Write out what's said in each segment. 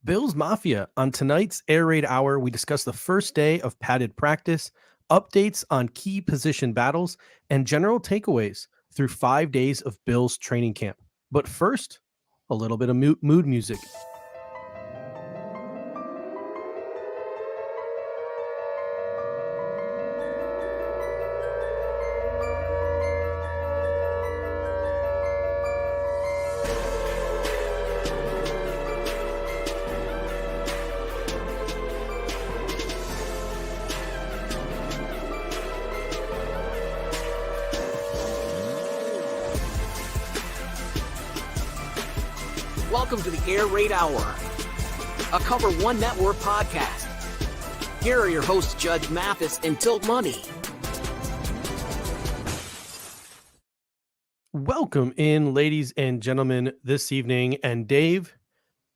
Bills Mafia. On tonight's Air Raid Hour, we discuss the first day of padded practice, updates on key position battles, and general takeaways through 5 days of Bills training camp. But first, a little bit of mood music. Welcome to the Air Raid Hour, a Cover One Network podcast. Here are your hosts, Judge Mathis and Tilt Money. Welcome in, ladies and gentlemen, this evening. And Dave,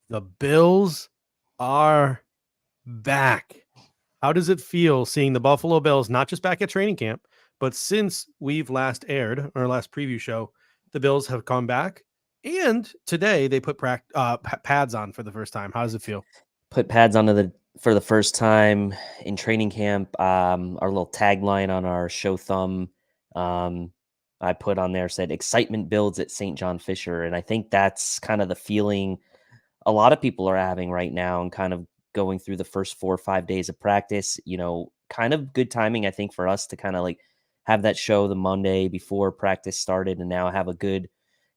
the Bills are back. How does it feel seeing the Buffalo Bills not just back at training camp, but since we've last aired our last preview show, the Bills have come back, and today they put pads on for the first time. How does it feel? Put pads on for the first time in training camp. Our little tagline on our show thumb, I put on there, said "Excitement builds at St. John Fisher," and I think that's kind of the feeling a lot of people are having right now, and kind of going through the first 4 or 5 days of practice. You know, kind of good timing, I think, for us to kind of like have that show the Monday before practice started, and now have a good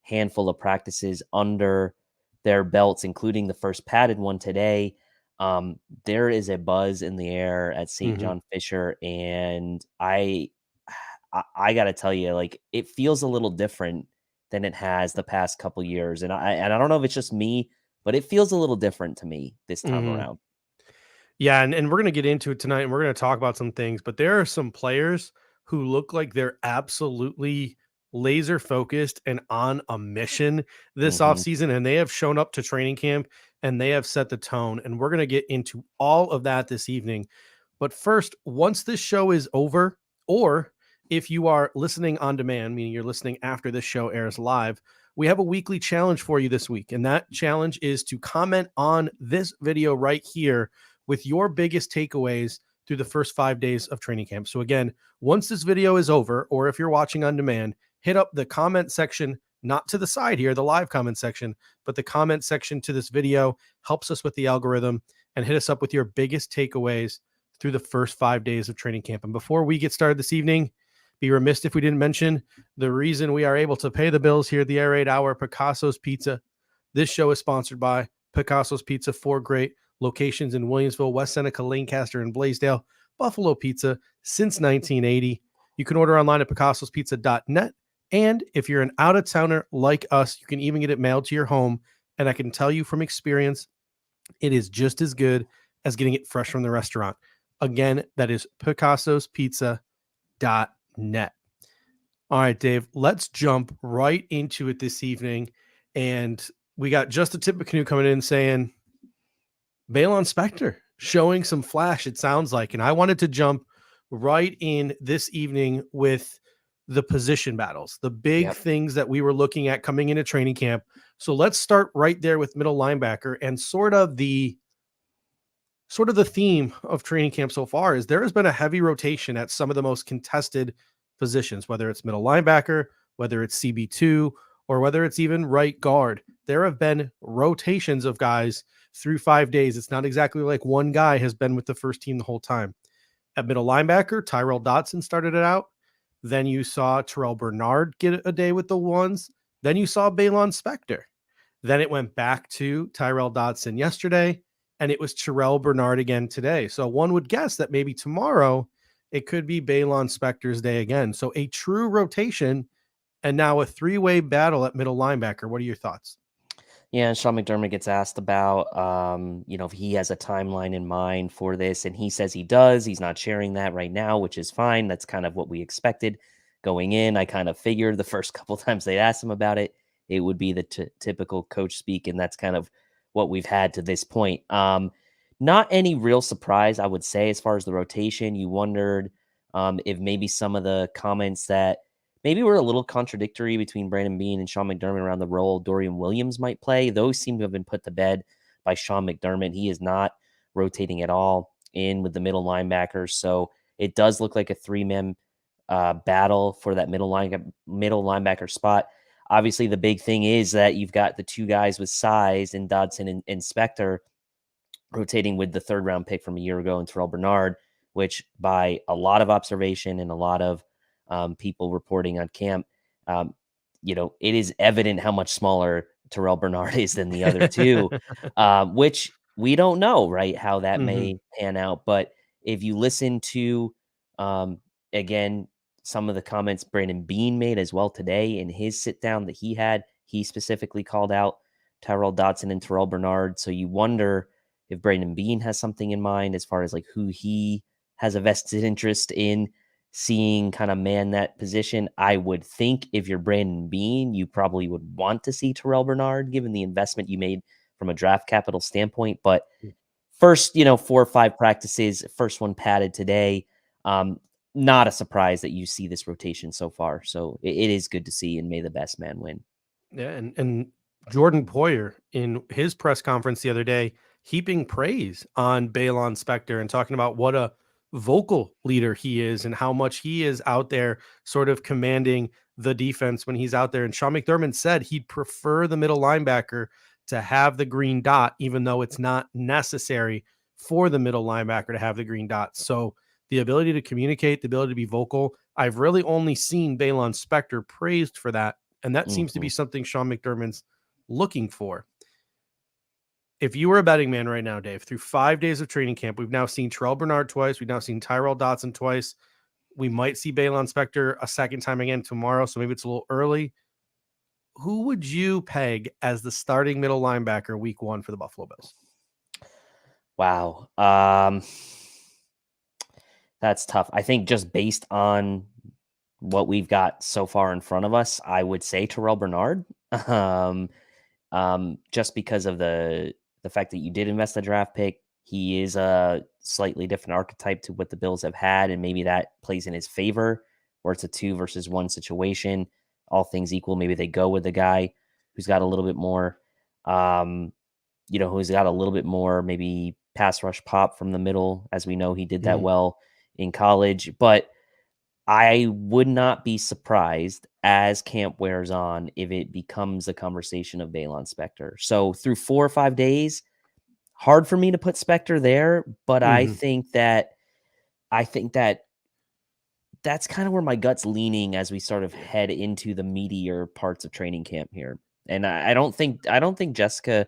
handful of practices under their belts, including the first padded one today. There is a buzz in the air at St. John Fisher, and I got to tell you, like, it feels a little different than it has the past couple years, and I don't know if it's just me, but it feels a little different to me this time around. Yeah, and we're going to get into it tonight, and we're going to talk about some things, but there are some players who look like they're absolutely laser focused and on a mission this offseason, and they have shown up to training camp and they have set the tone, and we're going to get into all of that this evening. But first, once this show is over, or if you are listening on demand, meaning you're listening after this show airs live, we have a weekly challenge for you this week, and that challenge is to comment on this video right here with your biggest takeaways through the first 5 days of training camp. So again, once this video is over, or if you're watching on demand, hit up the comment section, not to the side here, the live comment section, but the comment section to this video helps us with the algorithm, and hit us up with your biggest takeaways through the first 5 days of training camp. And before we get started this evening, be remiss if we didn't mention the reason we are able to pay the bills here at the Air Raid Hour, Picasso's Pizza. This show is sponsored by Picasso's Pizza, 4 great locations in Williamsville, West Seneca, Lancaster, and Blaisdell. Buffalo Pizza since 1980. You can order online at picassospizza.net. And if you're an out-of-towner like us, you can even get it mailed to your home. And I can tell you from experience, it is just as good as getting it fresh from the restaurant. Again, that is picassospizza.net. All right, Dave, let's jump right into it this evening. And we got just a tip of canoe coming in saying, Balon Spector showing some flash, it sounds like. And I wanted to jump right in this evening with the position battles, the big things that we were looking at coming into training camp. So let's start right there with middle linebacker, and sort of the theme of training camp so far is there has been a heavy rotation at some of the most contested positions, whether it's middle linebacker, whether it's CB2, or whether it's even right guard. There have been rotations of guys through 5 days. It's not exactly like one guy has been with the first team the whole time. At middle linebacker, Tyrel Dodson started it out. Then you saw Terrell Bernard get a day with the ones. Then you saw Balon Spector. Then it went back to Tyrel Dodson yesterday, and it was Terrell Bernard again today. So one would guess that maybe tomorrow it could be Balon Spector's day again. So a true rotation, and now a 3-way battle at middle linebacker. What are your thoughts? Yeah, and Sean McDermott gets asked about, if he has a timeline in mind for this, and he says he does. He's not sharing that right now, which is fine. That's kind of what we expected going in. I kind of figured the first couple times they asked him about it, it would be the typical coach speak, and that's kind of what we've had to this point. Not any real surprise, I would say, as far as the rotation. You wondered if maybe some of the comments that maybe were a little contradictory between Brandon Beane and Sean McDermott around the role Dorian Williams might play, those seem to have been put to bed. by Sean McDermott. He is not rotating at all in with the middle linebackers. So it does look like a 3-man battle for that middle linebacker spot. Obviously, the big thing is that you've got the two guys with size in Dodson and Spector rotating with the 3rd-round pick from a year ago in Terrell Bernard, which by a lot of observation and a lot of people reporting on camp, it is evident how much smaller Terrell Bernard is than the other two, which we don't know, right, how that may pan out. But if you listen to, again, some of the comments Brandon Beane made as well today in his sit down that he had, he specifically called out Tyrel Dodson and Terrell Bernard. So you wonder if Brandon Beane has something in mind as far as like who he has a vested interest in seeing kind of man that position. I would think if you're Brandon Beane, you probably would want to see Terrell Bernard given the investment you made from a draft capital standpoint. But first, 4 or 5 practices, first one padded today. Not a surprise that you see this rotation so far. So it is good to see, and may the best man win. Yeah, and Jordan Poyer in his press conference the other day, heaping praise on Balon Spector and talking about what a vocal leader he is and how much he is out there sort of commanding the defense when he's out there. And Sean McDermott said he'd prefer the middle linebacker to have the green dot, even though it's not necessary for the middle linebacker to have the green dot. So the ability to communicate, the ability to be vocal, I've really only seen Balon Spector praised for that. And that seems to be something Sean McDermott's looking for. If you were a betting man right now, Dave, through 5 days of training camp, we've now seen Terrell Bernard twice. We've now seen Tyrel Dodson twice. We might see Balon Spector a second time again tomorrow, so maybe it's a little early. Who would you peg as the starting middle linebacker week 1 for the Buffalo Bills? Wow. That's tough. I think just based on what we've got so far in front of us, I would say Terrell Bernard. Just because of the fact that you did invest the draft pick. He is a slightly different archetype to what the Bills have had, and maybe that plays in his favor, where it's a 2 versus 1 situation. All things equal, maybe they go with the guy who's got a little bit more, who's got a little bit more maybe pass rush pop from the middle. As we know, he did that well in college. But I would not be surprised as camp wears on if it becomes a conversation of Balon Spector. So through 4 or 5 days, hard for me to put Spector there, but I think that that's kind of where my gut's leaning as we sort of head into the meatier parts of training camp here. And I don't think Jessica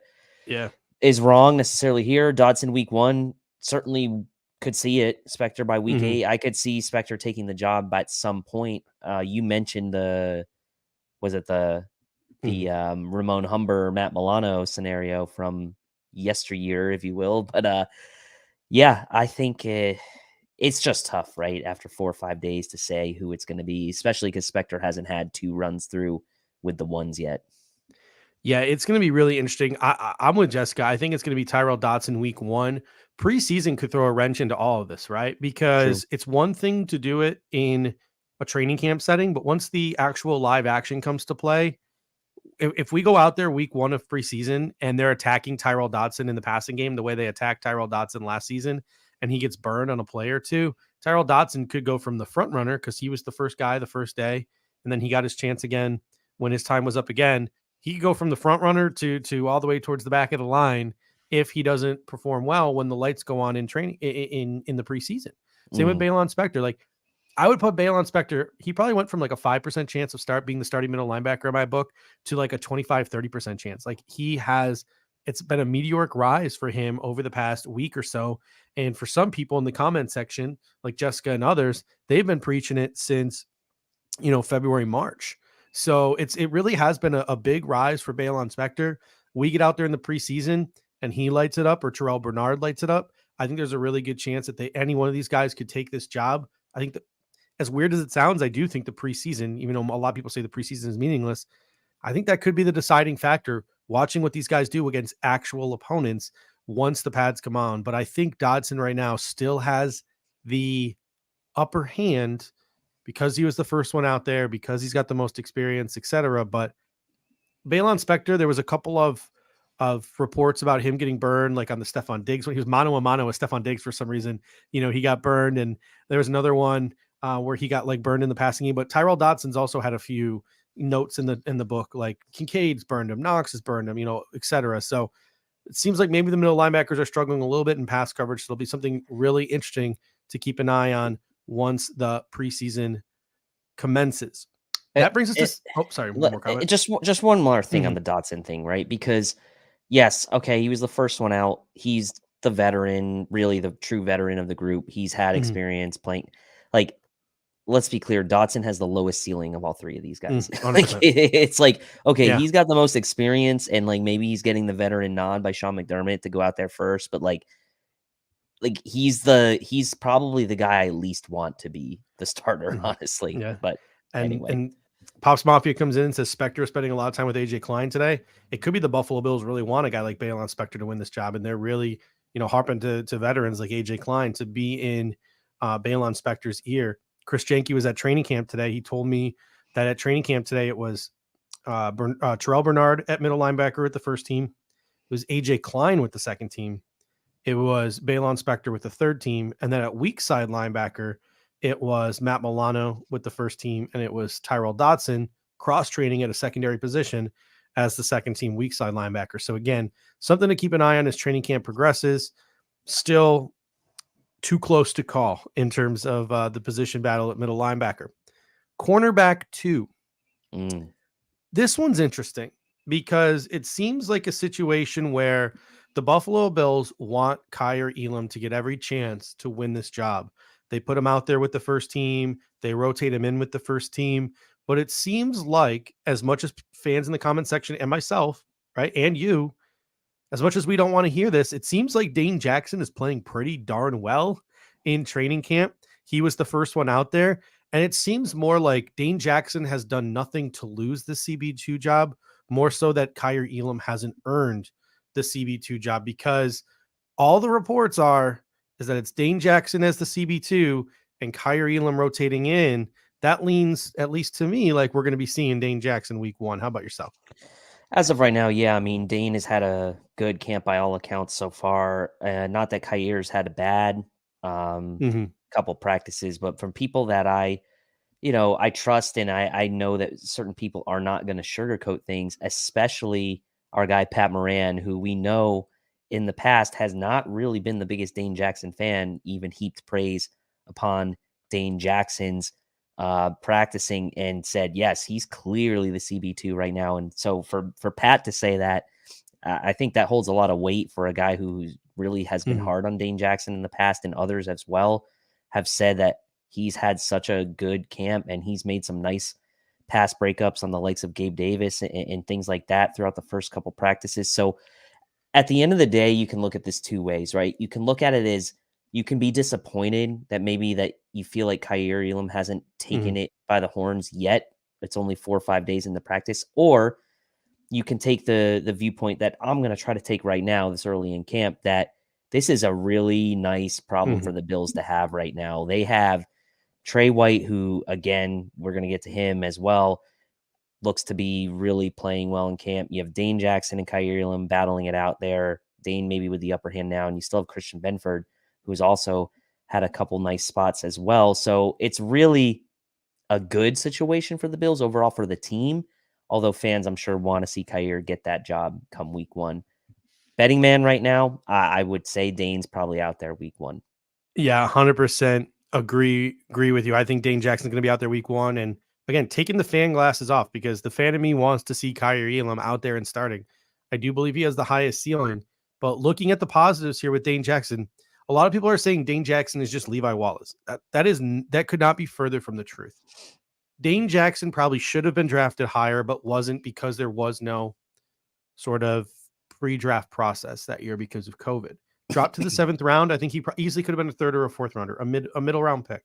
is wrong necessarily here. Dodson week 1 certainly could see it. Spector by week 8, I could see Spector taking the job at some point. You mentioned the Ramon Humber, Matt Milano scenario from yesteryear, if you will. But I think it's just tough, right? After 4 or 5 days to say who it's going to be, especially because Spector hasn't had 2 runs through with the ones yet. Yeah, it's going to be really interesting. I'm with Jessica. I think it's going to be Tyrel Dodson week 1. Preseason could throw a wrench into all of this, right? Because it's one thing to do it in a training camp setting, but once the actual live action comes to play, if we go out there week 1 of preseason and they're attacking Tyrel Dodson in the passing game the way they attacked Tyrel Dodson last season, and he gets burned on a play or two, Tyrel Dodson could go from the front runner because he was the first guy the first day, and then he got his chance again when his time was up again. He could go from the front runner to all the way towards the back of the line if he doesn't perform well when the lights go on in training in the preseason. Same with Balon Spector. Like, I would put Balon Spector. He probably went from like a 5% chance of being the starting middle linebacker in my book to like a 25-30% chance. Like, it's been a meteoric rise for him over the past week or so. And for some people in the comment section, like Jessica and others, they've been preaching it since, February, March. So it really has been a big rise for Balon Spector. We get out there in the preseason and he lights it up, or Terrell Bernard lights it up. I think there's a really good chance that any one of these guys could take this job. I think that, as weird as it sounds, I do think the preseason, even though a lot of people say the preseason is meaningless, I think that could be the deciding factor, watching what these guys do against actual opponents once the pads come on. But I think Dodson right now still has the upper hand because he was the first one out there, because he's got the most experience, etc. But Balon Spector, there was a couple of of reports about him getting burned, like on the Stefon Diggs when he was mano a mano with Stefon Diggs for some reason. He got burned, and there was another one where he got like burned in the passing game. But Tyrell Dodson's also had a few notes in the book, like Kincaid's burned him, Knox has burned him, etc. So it seems like maybe the middle linebackers are struggling a little bit in pass coverage. So it'll be something really interesting to keep an eye on once the preseason commences. That brings us to sorry, one more comment. Just one more thing on the Dotson thing, right? Because yes, okay, he was the first one out. He's the veteran, really the true veteran of the group. He's had experience playing. Like, let's be clear, Dotson has the lowest ceiling of all three of these guys. Like, it's like, okay, he's got the most experience, and like maybe he's getting the veteran nod by Sean McDermott to go out there first, but like he's probably the guy I least want to be the starter, honestly. Yeah. But anyway. And Pops Mafia comes in and says Spector is spending a lot of time with AJ Klein today. It could be the Buffalo Bills really want a guy like Balon Spector to win this job, and they're really, harping to veterans like AJ Klein to be in Balon Spector's ear. Chris Jenke was at training camp today. He told me that at training camp today, it was Terrell Bernard at middle linebacker with the first team. It was AJ Klein with the second team. It was Balon Spector with the third team. And then at weak side linebacker, it was Matt Milano with the first team, and it was Tyrell Dodson cross-training at a secondary position as the second team weak side linebacker. So again, something to keep an eye on as training camp progresses. Still too close to call in terms of the position battle at middle linebacker. Cornerback 2. This one's interesting because it seems like a situation where the Buffalo Bills want Kaiir Elam to get every chance to win this job. They put him out there with the first team. They rotate him in with the first team. But it seems like, as much as fans in the comment section and myself, right, and you, as much as we don't want to hear this, it seems like Dane Jackson is playing pretty darn well in training camp. He was the first one out there. And it seems more like Dane Jackson has done nothing to lose the CB2 job, more so that Kaiir Elam hasn't earned the CB2 job, because all the reports is that it's Dane Jackson as the CB2 and Kaiir Elam rotating in. That leans, at least to me, like we're going to be seeing Dane Jackson week 1. How about yourself? As of right now, yeah. I mean, Dane has had a good camp by all accounts so far. Not that Kaiir's had a bad couple practices, but from people that I trust, and I know that certain people are not going to sugarcoat things, especially our guy Pat Moran, who we know in the past has not really been the biggest Dane Jackson fan, even heaped praise upon Dane Jackson's practicing and said, yes, he's clearly the CB2 right now. And so for Pat to say that, I think that holds a lot of weight for a guy who really has been hard on Dane Jackson in the past, and others as well have said that he's had such a good camp and he's made some nice pass breakups on the likes of Gabe Davis and things like that throughout the first couple practices. So at the end of the day, you can look at this two ways, right? You can look at it as you can be disappointed that maybe that you feel like Kaiir Elam hasn't taken it by the horns yet. It's only 4 or 5 days into practice. Or you can take the viewpoint that I'm going to try to take right now, this early in camp, that this is a really nice problem for the Bills to have right now. They have Trey White, who, again, we're going to get to him as well, looks to be really playing well in camp. You have Dane Jackson and Kaiir Elam battling it out there. Dane maybe with the upper hand now, and you still have Christian Benford, who's also had a couple nice spots as well. So it's really a good situation for the Bills overall for the team, although fans, I'm sure, want to see Kaiir get that job come week 1. Betting man right now, I would say Dane's probably out there week 1. Yeah, 100% agree with you. I think Dane Jackson's going to be out there week 1. And again, taking the fan glasses off, because the fan of me wants to see Kaiir Elam out there and starting. I do believe he has the highest ceiling, but looking at the positives here with Dane Jackson, a lot of people are saying Dane Jackson is just Levi Wallace. That could not be further from the truth. Dane Jackson probably should have been drafted higher, but wasn't, because there was no sort of pre-draft process that year because of COVID. Dropped to the 7th round. I think he easily could have been a 3rd or a 4th rounder, a middle round pick.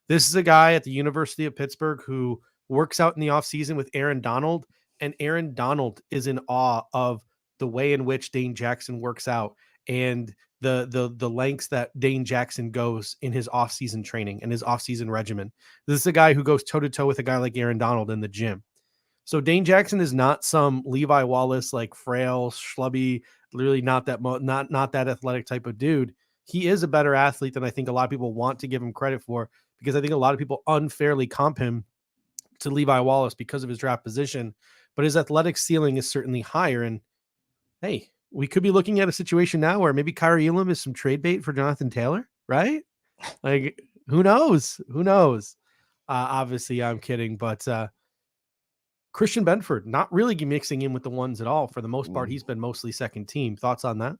This is a guy at the University of Pittsburgh who works out in the offseason with Aaron Donald, and Aaron Donald is in awe of the way in which Dane Jackson works out and the lengths that Dane Jackson goes in his offseason training and his offseason regimen. This is a guy who goes toe-to-toe with a guy like Aaron Donald in the gym. So Dane Jackson is not some Levi Wallace, like frail, schlubby, literally not that athletic type of dude. He is a better athlete than I think a lot of people want to give him credit for, because I think a lot of people unfairly comp him to Levi Wallace because of his draft position, but his athletic ceiling is certainly higher. And hey, we could be looking at a situation now where maybe Kyrie Elam is some trade bait for Jonathan Taylor, right? Like, who knows? Who knows? Obviously, I'm kidding, but Christian Benford not really mixing in with the ones at all. For the most part, he's been mostly second team. Thoughts on that?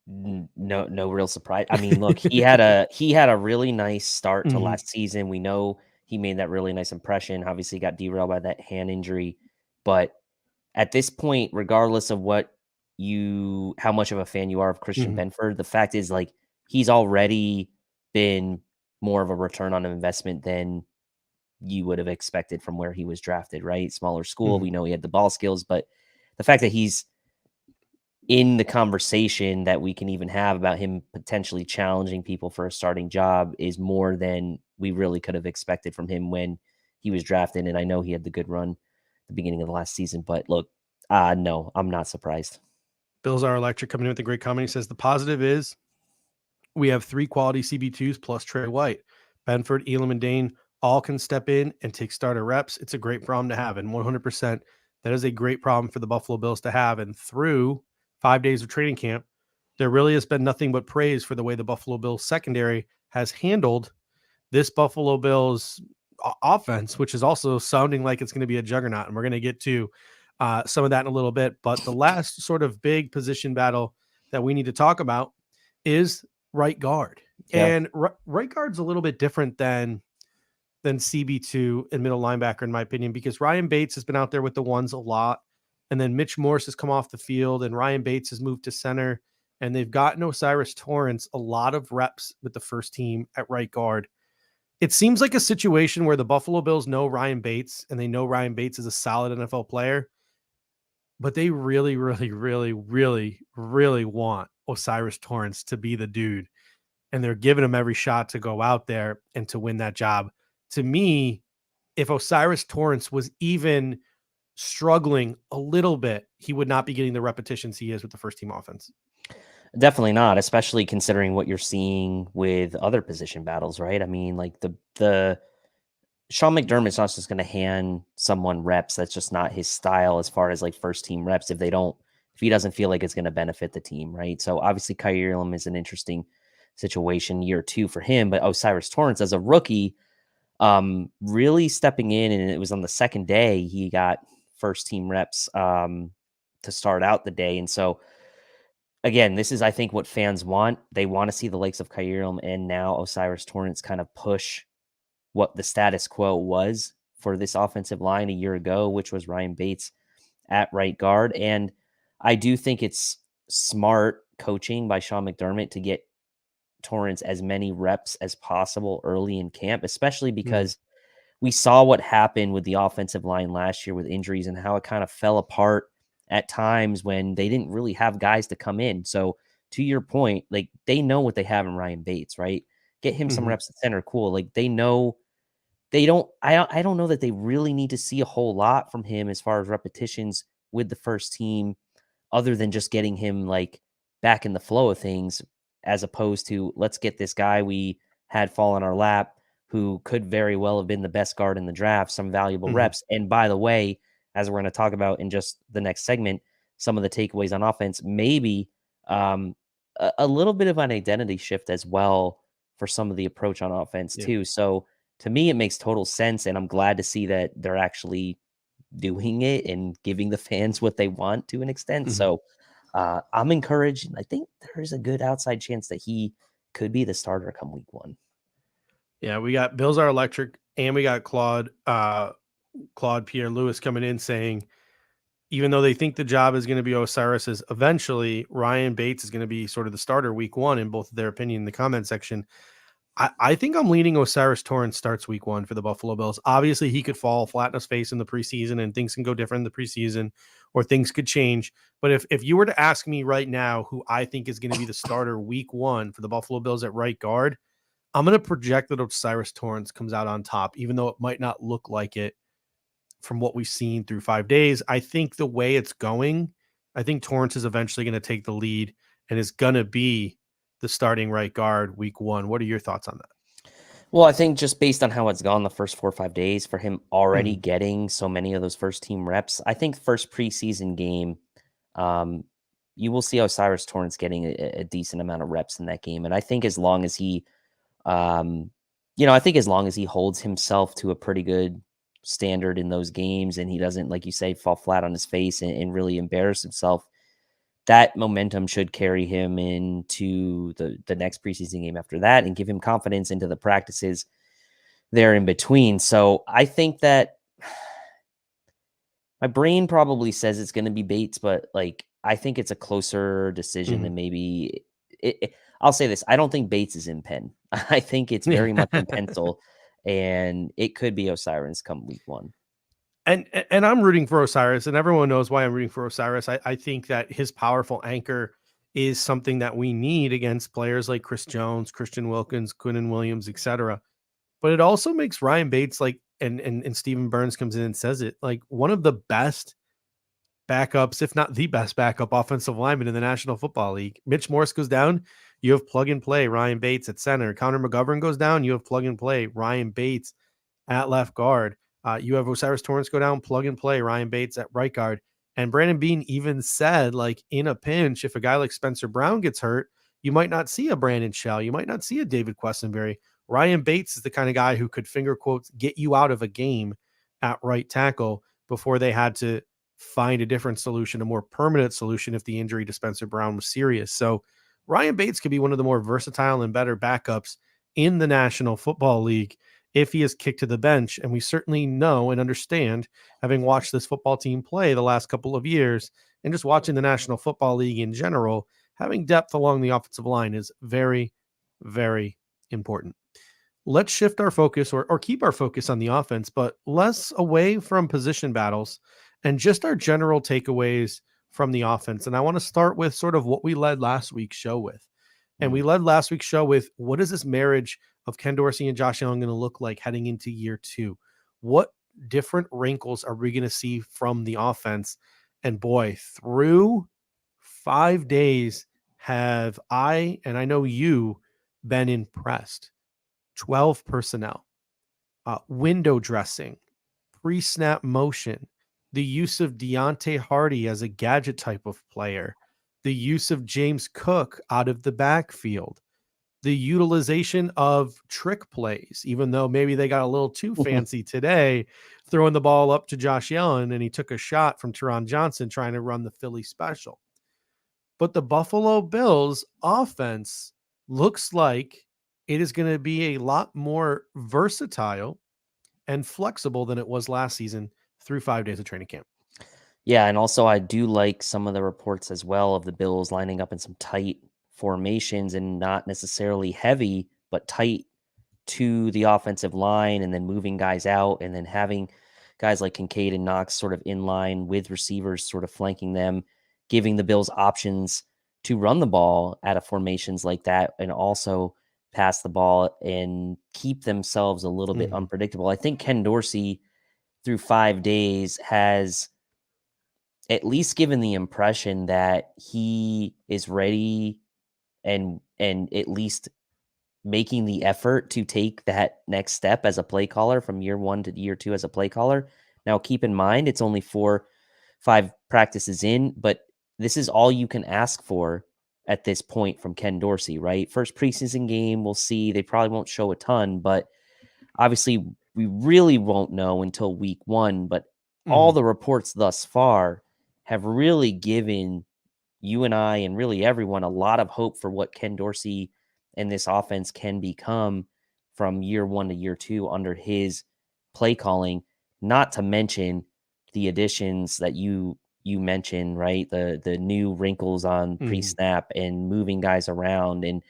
No real surprise. I mean, look, he had a really nice start to last season. We know he made that really nice impression. Obviously, got derailed by that hand injury, but at this point, regardless of how much of a fan you are of Christian Benford, the fact is, like, he's already been more of a return on investment than you would have expected from where he was drafted, right? Smaller school. We know he had the ball skills, but the fact that he's in the conversation that we can even have about him potentially challenging people for a starting job is more than we really could have expected from him when he was drafted. And I know he had the good run at the beginning of the last season, but look, no, I'm not surprised. Bills Are Electric coming in with a great comment. He says the positive is we have 3 quality CB2s plus Trey White. Benford, Elam, and Dane all can step in and take starter reps. It's a great problem to have. And 100%, that is a great problem for the Buffalo Bills to have. And through 5 days of training camp, there really has been nothing but praise for the way the Buffalo Bills secondary has handled this Buffalo Bills offense, which is also sounding like it's going to be a juggernaut. And we're going to get to some of that in a little bit. But the last sort of big position battle that we need to talk about is right guard. Yeah. And right guard's a little bit different than CB2 and middle linebacker, in my opinion, because Ryan Bates has been out there with the ones a lot. And then Mitch Morse has come off the field and Ryan Bates has moved to center, and they've gotten Osiris Torrance a lot of reps with the first team at right guard. It seems like a situation where the Buffalo Bills know Ryan Bates and they know Ryan Bates is a solid NFL player, but they really, really, really, really, really want Osiris Torrance to be the dude. And they're giving him every shot to go out there and to win that job. To me, if Osiris Torrance was even struggling a little bit, he would not be getting the repetitions he is with the first team offense. Definitely not, especially considering what you're seeing with other position battles, right? I mean, like the Sean McDermott's not just going to hand someone reps. That's just not his style as far as like first team reps. If he doesn't feel like it's going to benefit the team, right? So obviously Kyrie Elam is an interesting situation, year 2 for him, but Osiris Torrance as a rookie, really stepping in, and it was on the second day he got first team reps to start out the day. And so again, this is, I think, what fans want. They want to see the likes of Kyrie Elam and now Osiris Torrance kind of push what the status quo was for this offensive line a year ago, which was Ryan Bates at right guard. And I do think it's smart coaching by Sean McDermott to get Torrance as many reps as possible early in camp, especially because we saw what happened with the offensive line last year with injuries and how it kind of fell apart at times when they didn't really have guys to come in. So to your point, like, they know what they have in Ryan Bates, right? Get him some reps at center. Cool. Like, I don't know that they really need to see a whole lot from him as far as repetitions with the first team, other than just getting him like back in the flow of things, as opposed to let's get this guy we had fall in our lap who could very well have been the best guard in the draft, some valuable reps. And by the way, as we're going to talk about in just the next segment, some of the takeaways on offense, maybe a little bit of an identity shift as well for some of the approach on offense too. So to me, it makes total sense. And I'm glad to see that they're actually doing it and giving the fans what they want to an extent. So I'm encouraged. I think there's a good outside chance that he could be the starter come week 1. Yeah, we got Bills Are Electric, and we got Claude Pierre Lewis coming in saying, even though they think the job is going to be Osiris's, eventually Ryan Bates is going to be sort of the starter week 1 in both of their opinion in the comment section. I think I'm leaning Osiris Torrance starts week 1 for the Buffalo Bills. Obviously, he could fall flat in his face in the preseason and things can go different in the preseason, or things could change. But if you were to ask me right now who I think is going to be the starter week 1 for the Buffalo Bills at right guard, I'm going to project that Osiris Torrance comes out on top, even though it might not look like it from what we've seen through 5 days. I think the way it's going, I think Torrance is eventually going to take the lead and is going to be the starting right guard week 1. What are your thoughts on that? Well, I think just based on how it's gone the first 4 or 5 days, for him already Mhm. getting so many of those first team reps, I think first preseason game, you will see Osiris Torrance getting a decent amount of reps in that game. And I think as long as he, I think as long as he holds himself to a pretty good standard in those games and he doesn't, like you say, fall flat on his face and really embarrass himself, that momentum should carry him into the next preseason game after that and give him confidence into the practices there in between. So I think that my brain probably says it's going to be Bates, but like I think it's a closer decision than Mhm. maybe I'll say this. I don't think Bates is in pen. I think it's very much in pencil, and it could be Osiris come week 1. And I'm rooting for Osiris, and everyone knows why I'm rooting for Osiris. I think that his powerful anchor is something that we need against players like Chris Jones, Christian Wilkins, Quinnen Williams, etc. But it also makes Ryan Bates like and Stephen Burns comes in and says it like one of the best backups, if not the best backup offensive lineman in the National Football League. Mitch Morse goes down, you have plug and play Ryan Bates at center. Connor McGovern goes down, you have plug and play Ryan Bates at left guard. You have Osiris Torrance go down, plug and play Ryan Bates at right guard. And Brandon Beane even said, like, in a pinch, if a guy like Spencer Brown gets hurt, you might not see a Brandon Shell. You might not see a David Questenberry. Ryan Bates is the kind of guy who could, finger quotes, get you out of a game at right tackle before they had to find a different solution, a more permanent solution if the injury to Spencer Brown was serious. So Ryan Bates could be one of the more versatile and better backups in the National Football League if he is kicked to the bench. And we certainly know and understand, having watched this football team play the last couple of years and just watching the National Football League in general, having depth along the offensive line is very, very important. Let's shift our focus or keep our focus on the offense, but less away from position battles and just our general takeaways from the offense. And I want to start with sort of what we led last week's show with. And we led last week's show with, what is this marriage of Ken Dorsey and Josh Allen going to look like heading into year 2? What different wrinkles are we going to see from the offense? And boy, through 5 days, have I, and I know you, been impressed. 12 personnel, window dressing, pre-snap motion, the use of Deontay Hardy as a gadget type of player, the use of James Cook out of the backfield, the utilization of trick plays, even though maybe they got a little too fancy today, throwing the ball up to Josh Allen and he took a shot from Teron Johnson trying to run the Philly special. But the Buffalo Bills offense looks like it is going to be a lot more versatile and flexible than it was last season through 5 days of training camp. Yeah, and also I do like some of the reports as well of the Bills lining up in some tight formations and not necessarily heavy, but tight to the offensive line and then moving guys out and then having guys like Kincaid and Knox sort of in line with receivers sort of flanking them, giving the Bills options to run the ball out of formations like that and also pass the ball and keep themselves a little bit unpredictable. I think Ken Dorsey through 5 days has at least given the impression that he is ready and at least making the effort to take that next step as a play caller from year 1 to year 2 as a play caller. Now, keep in mind, it's only 4-5 practices in, but this is all you can ask for at this point from Ken Dorsey, right? First preseason game, we'll see. They probably won't show a ton, but obviously we really won't know until week 1. But all the reports thus far have really given you and I and really everyone a lot of hope for what Ken Dorsey and this offense can become from year 1 to year 2 under his play calling, not to mention the additions that you mentioned, right? The new wrinkles on pre-snap and moving guys around, and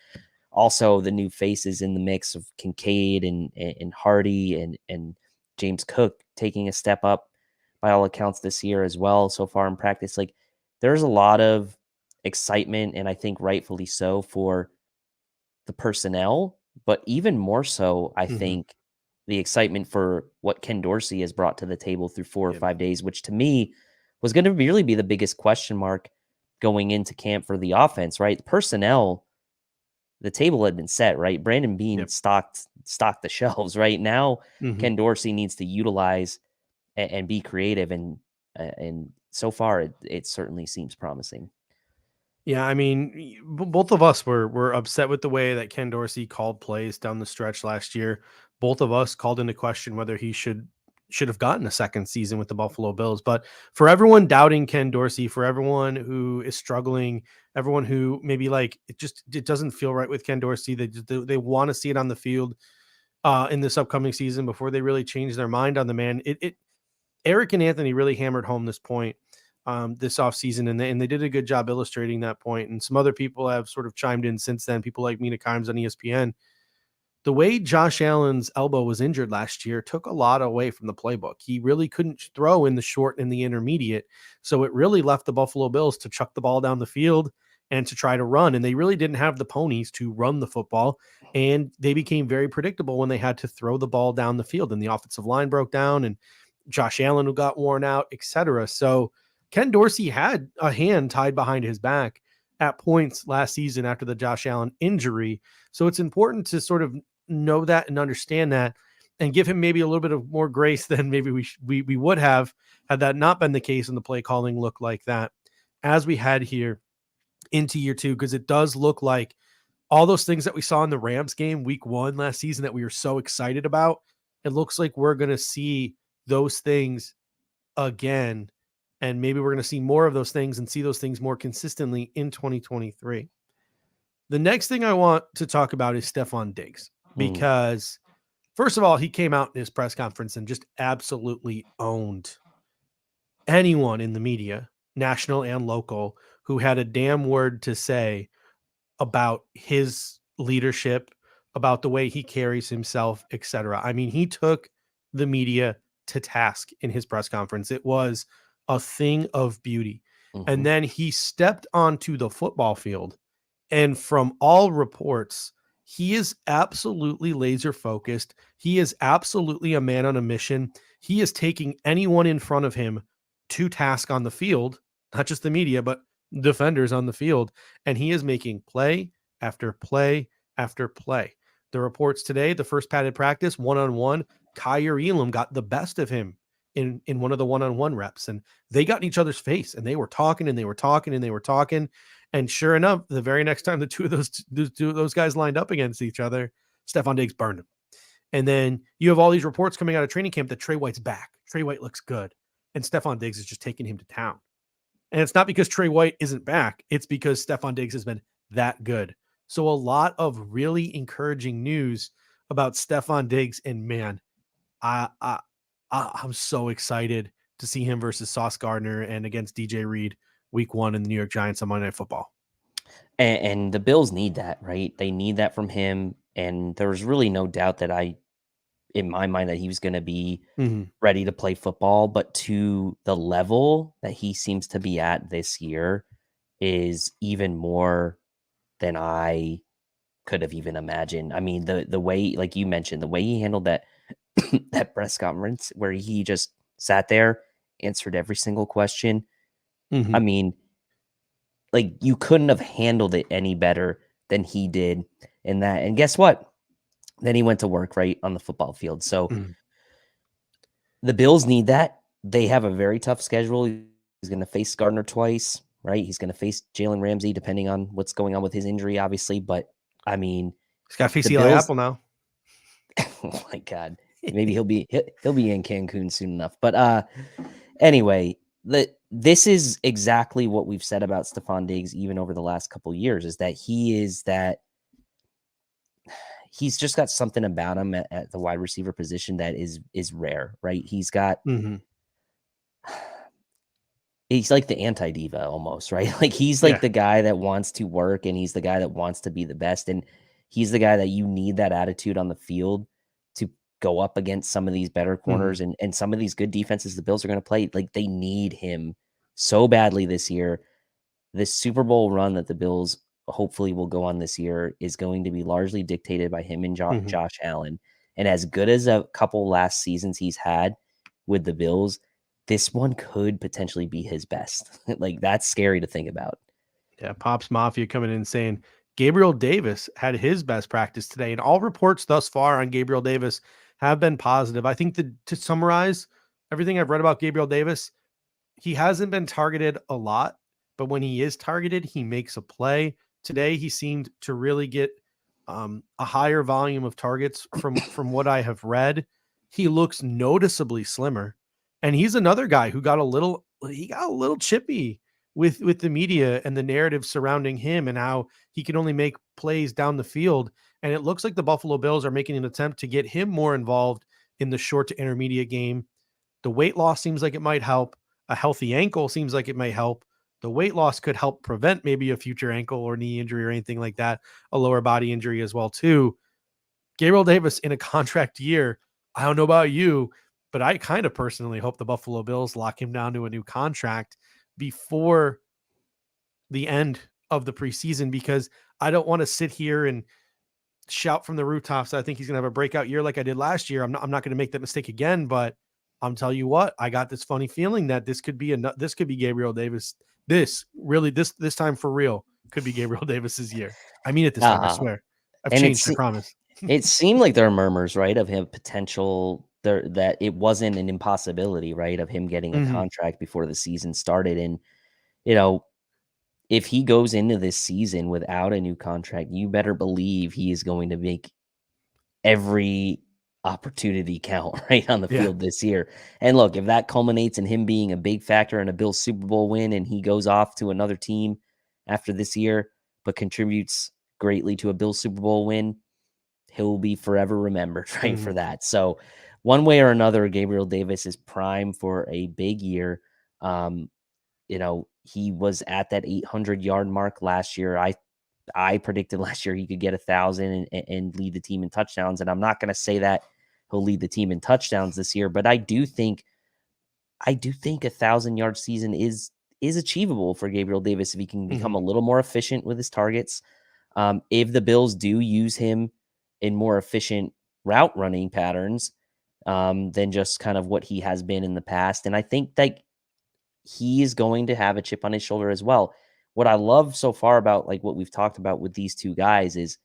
also the new faces in the mix of Kincaid and Hardy and James Cook taking a step up by all accounts this year as well so far in practice. Like, there's a lot of excitement, and I think rightfully so, for the personnel, but even more so, I think the excitement for what Ken Dorsey has brought to the table through 4 or Yep. 5 days, which to me was going to really be the biggest question mark going into camp for the offense, right? The personnel, the table had been set, right? Brandon Beane Yep. stocked the shelves, right? Now Ken Dorsey needs to utilize and be creative, and so far it certainly seems promising. Yeah, I mean, both of us were upset with the way that Ken Dorsey called plays down the stretch last year. Both of us called into question whether he should have gotten a second season with the Buffalo Bills. But for everyone doubting Ken Dorsey, for everyone who is struggling, everyone who maybe like it doesn't feel right with Ken Dorsey, they want to see it on the field in this upcoming season before they really change their mind on the man. Eric and Anthony really hammered home this point this offseason, and they did a good job illustrating that point. And some other people have sort of chimed in since then, people like Mina Kimes on ESPN. The way Josh Allen's elbow was injured last year took a lot away from the playbook. He really couldn't throw in the short and the intermediate. So it really left the Buffalo Bills to chuck the ball down the field and to try to run. And they really didn't have the ponies to run the football. And they became very predictable when they had to throw the ball down the field. And the offensive line broke down, and Josh Allen who got worn out, etc. So Ken Dorsey had a hand tied behind his back at points last season after the Josh Allen injury. So it's important to sort of know that and understand that and give him maybe a little bit of more grace than maybe we would have had that not been the case and the play calling look like that as we had here into year 2, because it does look like all those things that we saw in the Rams game week 1 last season that we were so excited about. It looks like we're going to see those things again, and maybe we're going to see more of those things and see those things more consistently in 2023. The next thing I want to talk about is Stefon Diggs, because first of all, he came out in his press conference and just absolutely owned anyone in the media, national and local, who had a damn word to say about his leadership, about the way he carries himself, etc. I mean, he took the media to task in his press conference. It was a thing of beauty. And then he stepped onto the football field, and from all reports, he is absolutely laser focused. He is absolutely a man on a mission. He is taking anyone in front of him to task on the field, not just the media, but defenders on the field. And he is making play after play after play. The reports today, the first padded practice, one-on-one, Kyer Elam got the best of him in one of the one-on-one reps, and they got in each other's face, and they were talking and they were talking and they were talking. And sure enough, the very next time the two of those guys lined up against each other, Stefon Diggs burned him. And then you have all these reports coming out of training camp that Trey White's back. Trey White looks good. And Stefon Diggs is just taking him to town. And it's not because Trey White isn't back. It's because Stefon Diggs has been that good. So a lot of really encouraging news about Stefon Diggs. And man, I'm so excited to see him versus Sauce Gardner and against DJ Reed week 1 in the New York Giants on Monday Night Football. And the Bills need that, right? They need that from him. And there was really no doubt that in my mind, that he was going to be ready to play football. But to the level that he seems to be at this year is even more than I could have even imagined. I mean, the way, like you mentioned, the way he handled that that press conference where he just sat there, answered every single question. I mean, like, you couldn't have handled it any better than he did in that. And guess what? Then he went to work right on the football field. So the Bills need that. They have a very tough schedule. He's going to face Gardner twice, right? He's going to face Jalen Ramsey, depending on what's going on with his injury, obviously. But I mean, he's got to face Eli Apple now. Oh my God. Maybe he'll be in Cancun soon enough. But anyway, this is exactly what we've said about Stefon Diggs even over the last couple of years, is that he's just got something about him at the wide receiver position that is rare, right? He's got he's like the anti-diva almost, right? Like, he's like the guy that wants to work, and he's the guy that wants to be the best, and he's the guy that you need that attitude on the field to go up against some of these better corners and some of these good defenses the Bills are going to play. Like, they need him so badly this year. This Super Bowl run that the Bills hopefully will go on this year is going to be largely dictated by him and Josh Allen. And as good as a couple last seasons he's had with the Bills, this one could potentially be his best. Like, that's scary to think about. Yeah, Pops Mafia coming in saying Gabriel Davis had his best practice today, and all reports thus far on Gabriel Davis have been positive. I think that to summarize everything I've read about Gabriel Davis, he hasn't been targeted a lot, but when he is targeted, he makes a play. Today, he seemed to really get a higher volume of targets from what I have read. He looks noticeably slimmer, and he's another guy who got a little chippy with the media and the narrative surrounding him and how he can only make plays down the field. And it looks like the Buffalo Bills are making an attempt to get him more involved in the short to intermediate game. The weight loss seems like it might help. A healthy ankle seems like it may help. The weight loss could help prevent maybe a future ankle or knee injury or anything like that, a lower body injury as well too. Gabriel Davis in a contract year, I don't know about you, but I kind of personally hope the Buffalo Bills lock him down to a new contract before the end of the preseason, because I don't want to sit here and shout from the rooftops that I think he's going to have a breakout year like I did last year. I'm not going to make that mistake again, but I'm telling you what, I got this funny feeling that this could be Gabriel Davis. This time for real could be Gabriel Davis's year. I mean it this time, I swear. I've changed, I promise. It seemed like there are murmurs, right, of him potential there, that it wasn't an impossibility, right, of him getting a contract before the season started. And, if he goes into this season without a new contract, you better believe he is going to make every opportunity count right on the field this year. And look, if that culminates in him being a big factor in a Bills Super Bowl win and he goes off to another team after this year, but contributes greatly to a Bills Super Bowl win, he'll be forever remembered, right, for that. So one way or another, Gabriel Davis is prime for a big year. He was at that 800-yard mark last year. I predicted last year he could get 1,000 and lead the team in touchdowns. And I'm not going to say that he'll lead the team in touchdowns this year, but I do think a 1,000-yard season is achievable for Gabriel Davis if he can become a little more efficient with his targets. If the Bills do use him in more efficient route running patterns than just kind of what he has been in the past. And I think that he is going to have a chip on his shoulder as well. What I love so far about like what we've talked about with these two guys is,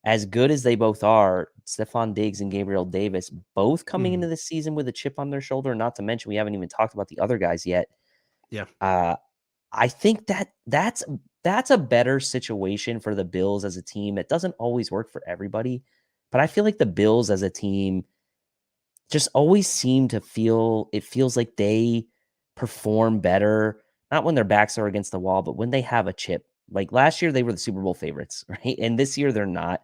as good as they both are, Stefon Diggs and Gabriel Davis, both coming into this season with a chip on their shoulder, not to mention we haven't even talked about the other guys yet. Yeah. I think that's a better situation for the Bills as a team. It doesn't always work for everybody, but I feel like the Bills as a team just always seem to feels like they perform better, not when their backs are against the wall, but when they have a chip. Like last year, they were the Super Bowl favorites, right? And this year, they're not.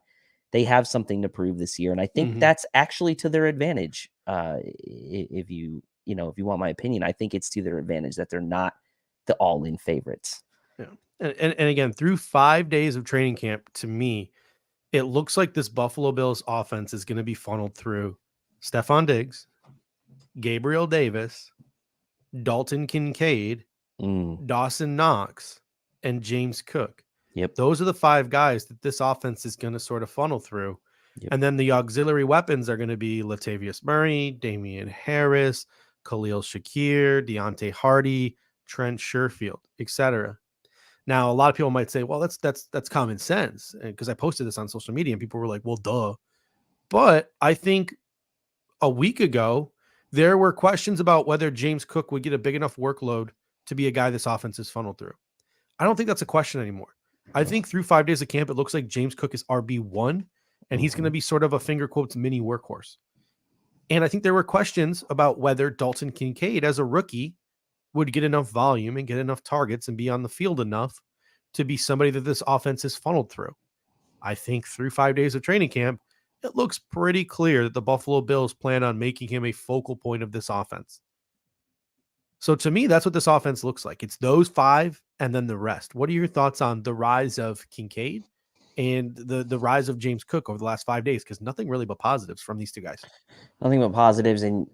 They have something to prove this year. And I think that's actually to their advantage. If you want my opinion, I think it's to their advantage that they're not the all-in favorites. Yeah. And again, through 5 days of training camp, to me, it looks like this Buffalo Bills offense is going to be funneled through Stefon Diggs, Gabriel Davis, Dalton Kincaid, Dawson Knox, and James Cook. Yep. Those are the 5 guys that this offense is going to sort of funnel through. Yep. And then the auxiliary weapons are going to be Latavius Murray, Damian Harris, Khalil Shakir, Deontay Hardy, Trent Sherfield, etc. Now, a lot of people might say, well, that's common sense, because I posted this on social media and people were like, well, duh. But I think a week ago, there were questions about whether James Cook would get a big enough workload to be a guy this offense is funneled through. I don't think that's a question anymore. I think through 5 days of camp, it looks like James Cook is RB1, and he's going to be sort of a finger quotes mini workhorse. And I think there were questions about whether Dalton Kincaid as a rookie would get enough volume and get enough targets and be on the field enough to be somebody that this offense is funneled through. I think through 5 days of training camp, it looks pretty clear that the Buffalo Bills plan on making him a focal point of this offense. So to me, that's what this offense looks like. It's those 5 and then the rest. What are your thoughts on the rise of Kincaid and the rise of James Cook over the last 5 days? Because nothing really but positives from these two guys. Nothing but positives. And,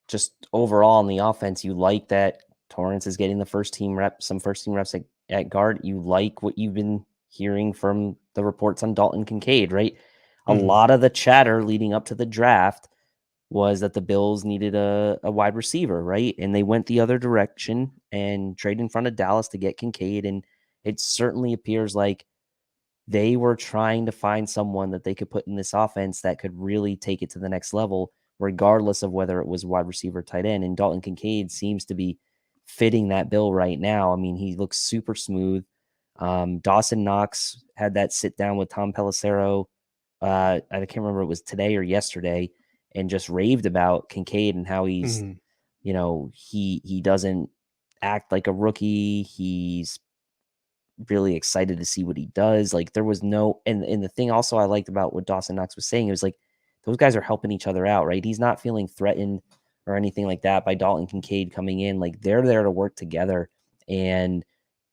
just overall on the offense, you like that Torrance is getting some first team reps at guard. You like what you've been hearing from the reports on Dalton Kincaid, right? a lot of the chatter leading up to the draft was that the Bills needed a wide receiver, right? And they went the other direction and traded in front of Dallas to get Kincaid. And it certainly appears like they were trying to find someone that they could put in this offense that could really take it to the next level, regardless of whether it was wide receiver, tight end. And Dalton Kincaid seems to be fitting that bill right now. I mean, he looks super smooth. Dawson Knox had that sit down with Tom Pelissero. I can't remember if it was today or yesterday, and just raved about Kincaid and how he's, you know, he doesn't act like a rookie. He's really excited to see what he does. Like there was no, and the thing also I liked about what Dawson Knox was saying, it was like those guys are helping each other out, right? He's not feeling threatened or anything like that by Dalton Kincaid coming in. Like they're there to work together. And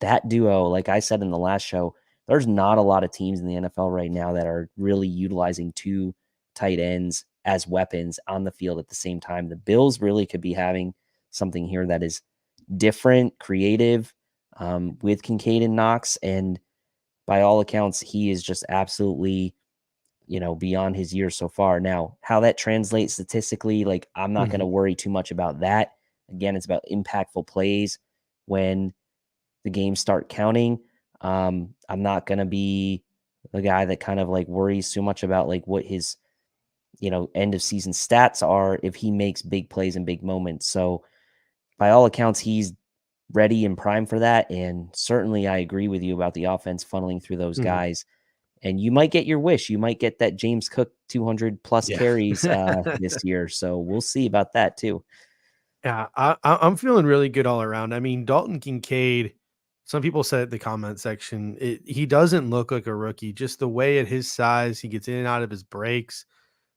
that duo, like I said in the last show, there's not a lot of teams in the NFL right now that are really utilizing two tight ends as weapons on the field at the same time. The Bills really could be having something here that is different, creative, with Kincaid and Knox. And by all accounts, he is just absolutely, you know, beyond his years so far. Now, how that translates statistically, like I'm not going to worry too much about that. Again, it's about impactful plays when the games start counting. I'm not going to be the guy that kind of like worries too much about like what his, you know, end of season stats are if he makes big plays and big moments. So by all accounts, he's ready and prime for that. And certainly I agree with you about the offense funneling through those guys. And you might get your wish. You might get that James Cook 200 plus carries this year. So we'll see about that too. Yeah, I'm feeling really good all around. I mean, Dalton Kincaid, some people said in the comment section, he doesn't look like a rookie. Just the way at his size, he gets in and out of his breaks.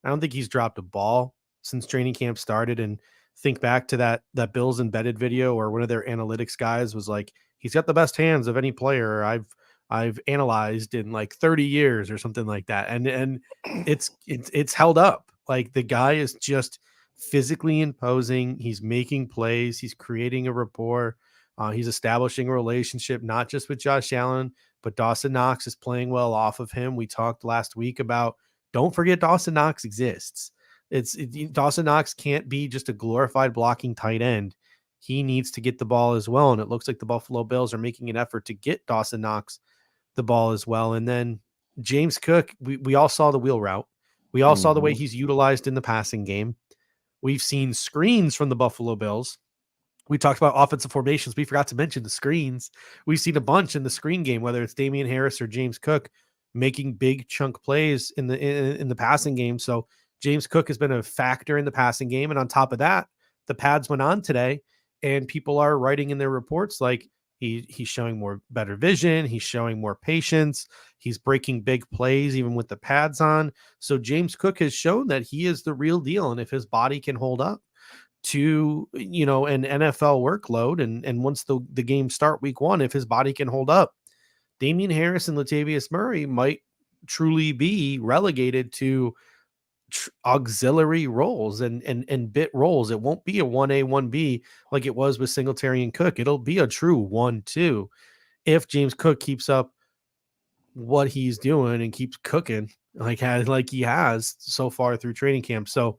I don't think he's dropped a ball since training camp started. And think back to that Bills embedded video where one of their analytics guys was like, he's got the best hands of any player I've analyzed in like 30 years or something like that. And it's held up. Like the guy is just physically imposing. He's making plays. He's creating a rapport. He's establishing a relationship, not just with Josh Allen, but Dawson Knox is playing well off of him. We talked last week about, don't forget Dawson Knox exists. Dawson Knox can't be just a glorified blocking tight end. He needs to get the ball as well. And it looks like the Buffalo Bills are making an effort to get Dawson Knox the ball as well. And then James Cook, we all saw the wheel route. We all saw the way he's utilized in the passing game. We've seen screens from the Buffalo Bills. We talked about offensive formations. We forgot to mention the screens. We've seen a bunch in the screen game, whether it's Damian Harris or James Cook making big chunk plays in the passing game. So James Cook has been a factor in the passing game. And on top of that, the pads went on today and people are writing in their reports like he's showing better vision. He's showing more patience. He's breaking big plays even with the pads on. So James Cook has shown that he is the real deal. And if his body can hold up to, you know, an NFL workload and once the games start week one, if his body can hold up, Damian Harris and Latavius Murray might truly be relegated to auxiliary roles and bit roles. It won't be a 1A, 1B like it was with Singletary and Cook. It'll be a true 1-2 if James Cook keeps up what he's doing and keeps cooking like he has so far through training camp. So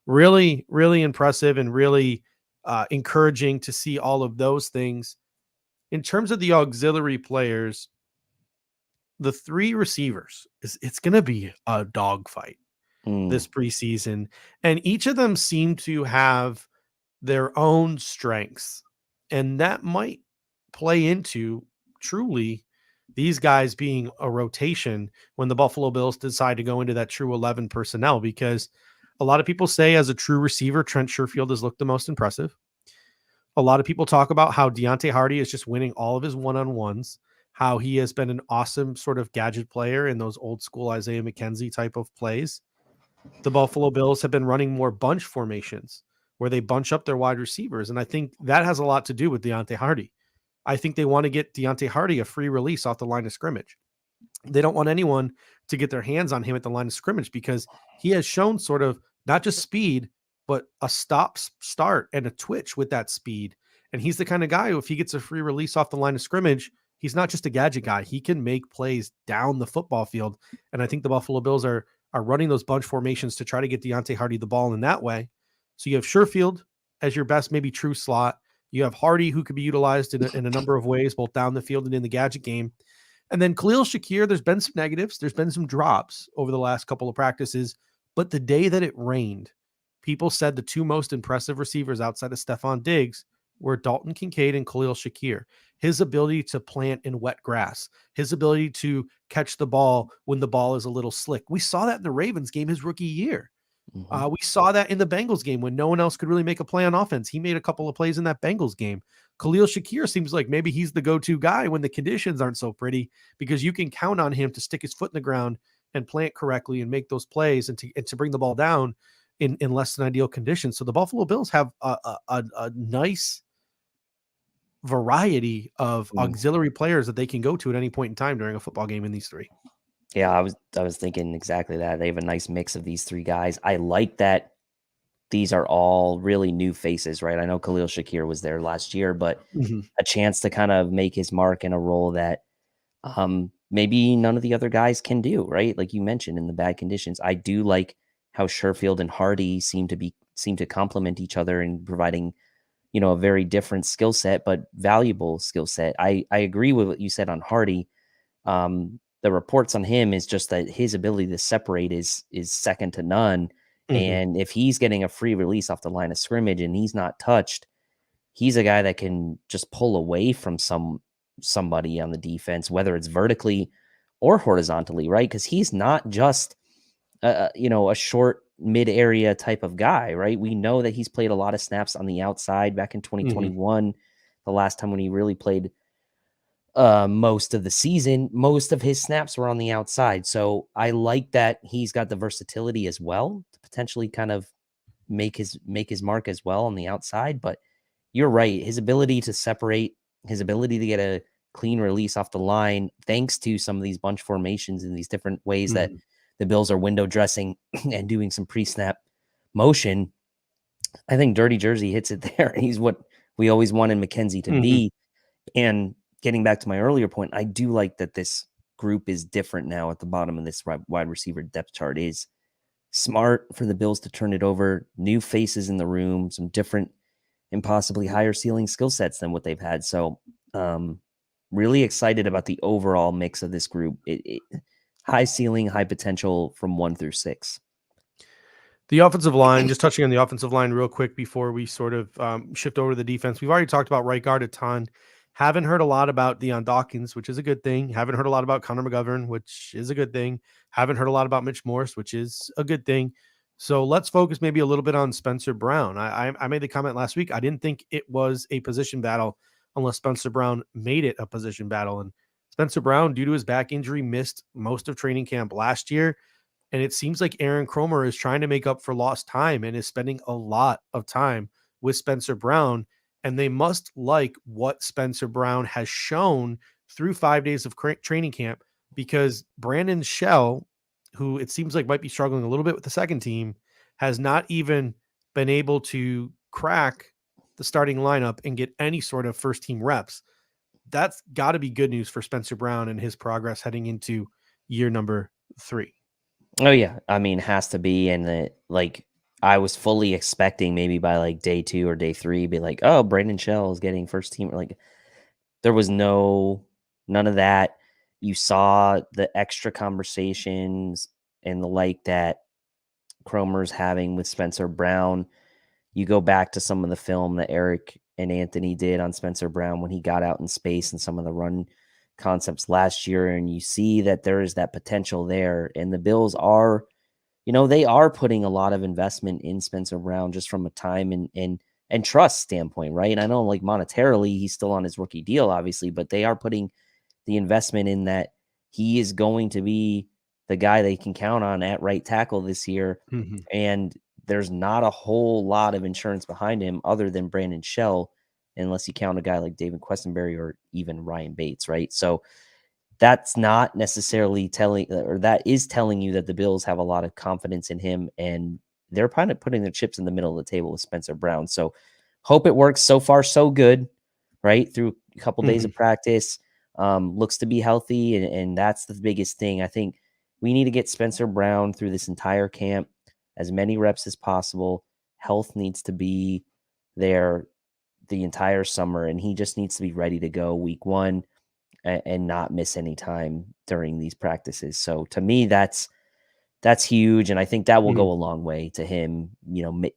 really, really impressive and really encouraging to see all of those things. In terms of the auxiliary players, the three receivers, it's going to be a dogfight this preseason. And each of them seem to have their own strengths. And that might play into truly these guys being a rotation when the Buffalo Bills decide to go into that true 11 personnel, because a lot of people say as a true receiver, Trent Sherfield has looked the most impressive. A lot of people talk about how Deontay Hardy is just winning all of his one-on-ones, how he has been an awesome sort of gadget player in those old school Isaiah McKenzie type of plays. The Buffalo Bills have been running more bunch formations where they bunch up their wide receivers. And I think that has a lot to do with Deontay Hardy. I think they want to get Deontay Hardy a free release off the line of scrimmage. They don't want anyone to get their hands on him at the line of scrimmage because he has shown sort of not just speed, but a start and a twitch with that speed. And he's the kind of guy who, if he gets a free release off the line of scrimmage, he's not just a gadget guy. He can make plays down the football field. And I think the Buffalo Bills are are running those bunch formations to try to get Deontay Hardy the ball in that way. So you have Sherfield as your best, maybe true slot. You have Hardy, who could be utilized in a number of ways, both down the field and in the gadget game. And then Khalil Shakir, there's been some negatives. There's been some drops over the last couple of practices. But the day that it rained, people said the two most impressive receivers outside of Stefon Diggs were Dalton Kincaid and Khalil Shakir. His ability to plant in wet grass, his ability to catch the ball when the ball is a little slick. We saw that in the Ravens game his rookie year. We saw that in the Bengals game when no one else could really make a play on offense. He made a couple of plays in that Bengals game. Khalil Shakir seems like maybe he's the go-to guy when the conditions aren't so pretty, because you can count on him to stick his foot in the ground and plant correctly and make those plays and to bring the ball down in less than ideal conditions. So the Buffalo Bills have a nice variety of auxiliary players that they can go to at any point in time during a football game in these three. Yeah, I was thinking exactly that. They have a nice mix of these three guys. I like that these are all really new faces, right? I know Khalil Shakir was there last year, but a chance to kind of make his mark in a role that maybe none of the other guys can do, right? Like you mentioned, in the bad conditions. I do like how Sherfield and Hardy seem to complement each other in providing, a very different skill set, but valuable skill set. I agree with what you said on Hardy. The reports on him is just that his ability to separate is second to none. And if he's getting a free release off the line of scrimmage and he's not touched, he's a guy that can just pull away from somebody on the defense, whether it's vertically or horizontally, right? Because he's not just a short mid-area type of guy, right? We know that he's played a lot of snaps on the outside back in 2021, the last time when he really played most of the season. Most of his snaps were on the outside. So I like that he's got the versatility as well to potentially kind of make his mark as well on the outside. But you're right. His ability to separate, his ability to get a clean release off the line, thanks to some of these bunch formations and these different ways that the Bills are window dressing and doing some pre-snap motion. I think Dirty Jersey hits it there. He's what we always wanted McKenzie to be. And getting back to my earlier point, I do like that this group is different now at the bottom of this wide receiver depth chart. Is smart for the Bills to turn it over, new faces in the room, some different and possibly higher ceiling skill sets than what they've had. So really excited about the overall mix of this group. High ceiling, high potential from 1 through 6. The offensive line, just touching on the offensive line real quick before we sort of shift over to the defense. We've already talked about right guard a ton. Haven't heard a lot about Deion Dawkins, which is a good thing. Haven't heard a lot about Connor McGovern, which is a good thing. Haven't heard a lot about Mitch Morse, which is a good thing. So let's focus maybe a little bit on Spencer Brown. I made the comment last week. I didn't think it was a position battle unless Spencer Brown made it a position battle. And Spencer Brown, due to his back injury, missed most of training camp last year. And it seems like Aaron Kromer is trying to make up for lost time and is spending a lot of time with Spencer Brown. And they must like what Spencer Brown has shown through 5 days of training camp, because Brandon Shell, who it seems like might be struggling a little bit with the second team, has not even been able to crack the starting lineup and get any sort of first team reps. That's got to be good news for Spencer Brown and his progress heading into year number 3. Oh yeah. I mean, has to be. And I was fully expecting maybe by like day 2 or day 3, be like, oh, Brandon Shell is getting first team. Like there was none of that. You saw the extra conversations and the like that Kromer's having with Spencer Brown. You go back to some of the film that Eric and Anthony did on Spencer Brown when he got out in space and some of the run concepts last year, and you see that there is that potential there. And the Bills are, they are putting a lot of investment in Spencer Brown just from a time and trust standpoint, right? And I know like monetarily he's still on his rookie deal, obviously, but they are putting the investment in that he is going to be the guy they can count on at right tackle this year. And there's not a whole lot of insurance behind him other than Brandon Shell, unless you count a guy like David Questenberry or even Ryan Bates, right? So that's not necessarily telling, or that is telling you that the Bills have a lot of confidence in him, and they're kind of putting their chips in the middle of the table with Spencer Brown. So hope it works. So far, so good, right? Through a couple days of practice, looks to be healthy, and that's the biggest thing. I think We need to get Spencer Brown through this entire camp, as many reps as possible. Health needs to be there the entire summer, and he just needs to be ready to go week 1 and not miss any time during these practices. So to me, that's huge, and I think that will go a long way to him,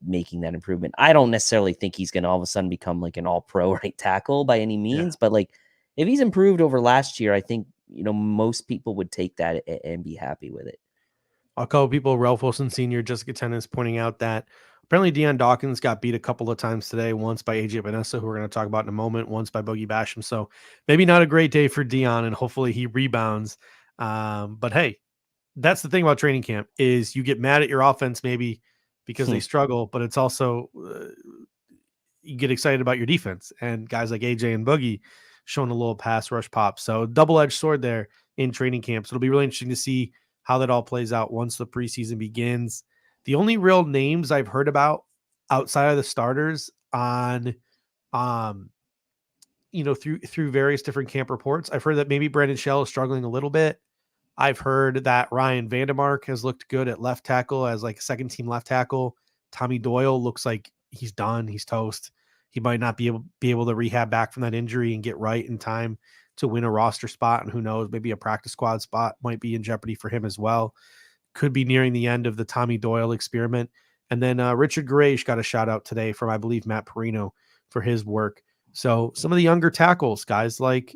making that improvement. I don't necessarily think he's going to all of a sudden become like an all-pro right tackle by any means, but like if he's improved over last year, I think most people would take that and be happy with it. A couple people, Ralph Wilson Sr., Jessica Tennis, pointing out that apparently Deion Dawkins got beat a couple of times today, once by AJ Vanessa, who we're going to talk about in a moment, once by Boogie Basham. So maybe not a great day for Deion, and hopefully he rebounds. But hey, that's the thing about training camp is you get mad at your offense maybe because they struggle, but it's also you get excited about your defense and guys like AJ and Boogie showing a little pass rush pop. So double-edged sword there in training camp. So it'll be really interesting to see how that all plays out once the preseason begins. The only real names I've heard about outside of the starters on through various different camp reports, I've heard that maybe Brandon Shell is struggling a little bit. I've heard that Ryan Vandermark has looked good at left tackle as like a second team left tackle. Tommy Doyle looks like he's done. He's toast. He might not be able to rehab back from that injury and get right in time to win a roster spot. And who knows, maybe a practice squad spot might be in jeopardy for him as well. Could be nearing the end of the Tommy Doyle experiment. And then Richard Garage got a shout out today from, I believe, Matt Perino for his work. So some of the younger tackles, guys like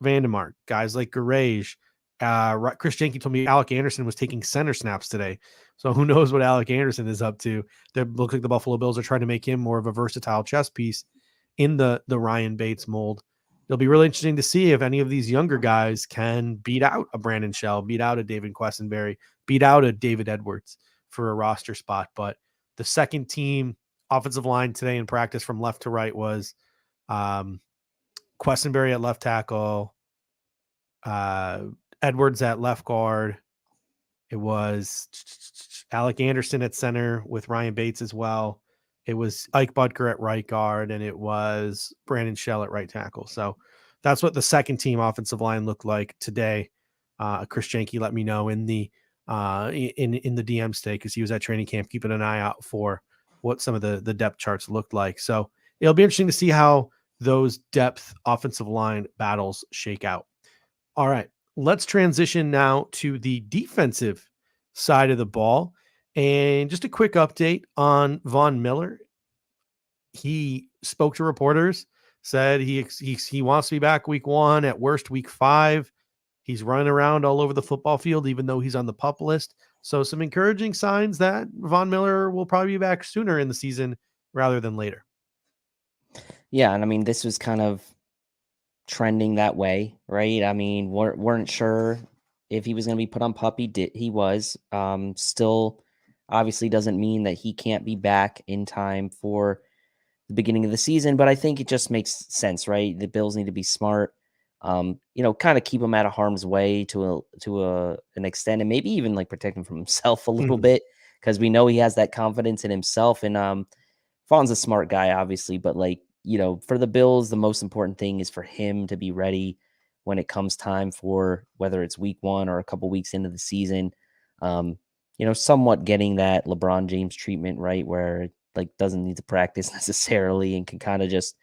Vandermark, guys like Garage, Chris Jenke told me Alec Anderson was taking center snaps today. So who knows what Alec Anderson is up to. They look like the Buffalo Bills are trying to make him more of a versatile chess piece in the Ryan Bates mold. It'll be really interesting to see if any of these younger guys can beat out a Brandon Shell, beat out a David Quessenberry, beat out a David Edwards for a roster spot. But the second team offensive line today in practice from left to right was Quessenberry at left tackle, Edwards at left guard. It was Alec Anderson at center with Ryan Bates as well. It was Ike Butker at right guard, and it was Brandon Shell at right tackle. So that's what the second team offensive line looked like today. Chris Jenke let me know in the DM stay because he was at training camp, keeping an eye out for what some of the depth charts looked like. So it'll be interesting to see how those depth offensive line battles shake out. All right, let's transition now to the defensive side of the ball. And just a quick update on Von Miller. He spoke to reporters, said he wants to be back week 1, at worst week 5. He's running around all over the football field, even though he's on the PUP list. So some encouraging signs that Von Miller will probably be back sooner in the season rather than later. Yeah, and I mean, this was kind of trending that way, right? I mean, weren't sure if he was going to be put on PUP. He was. Still, obviously doesn't mean that he can't be back in time for the beginning of the season, but I think it just makes sense, right? The Bills need to be smart, kind of keep him out of harm's way to an extent, and maybe even like protect him from himself a little bit, because we know he has that confidence in himself. And Vaughn's a smart guy, obviously, but like, for the Bills, the most important thing is for him to be ready when it comes time for whether it's week 1 or a couple weeks into the season. Somewhat getting that LeBron James treatment, right, where like doesn't need to practice necessarily and can kind of just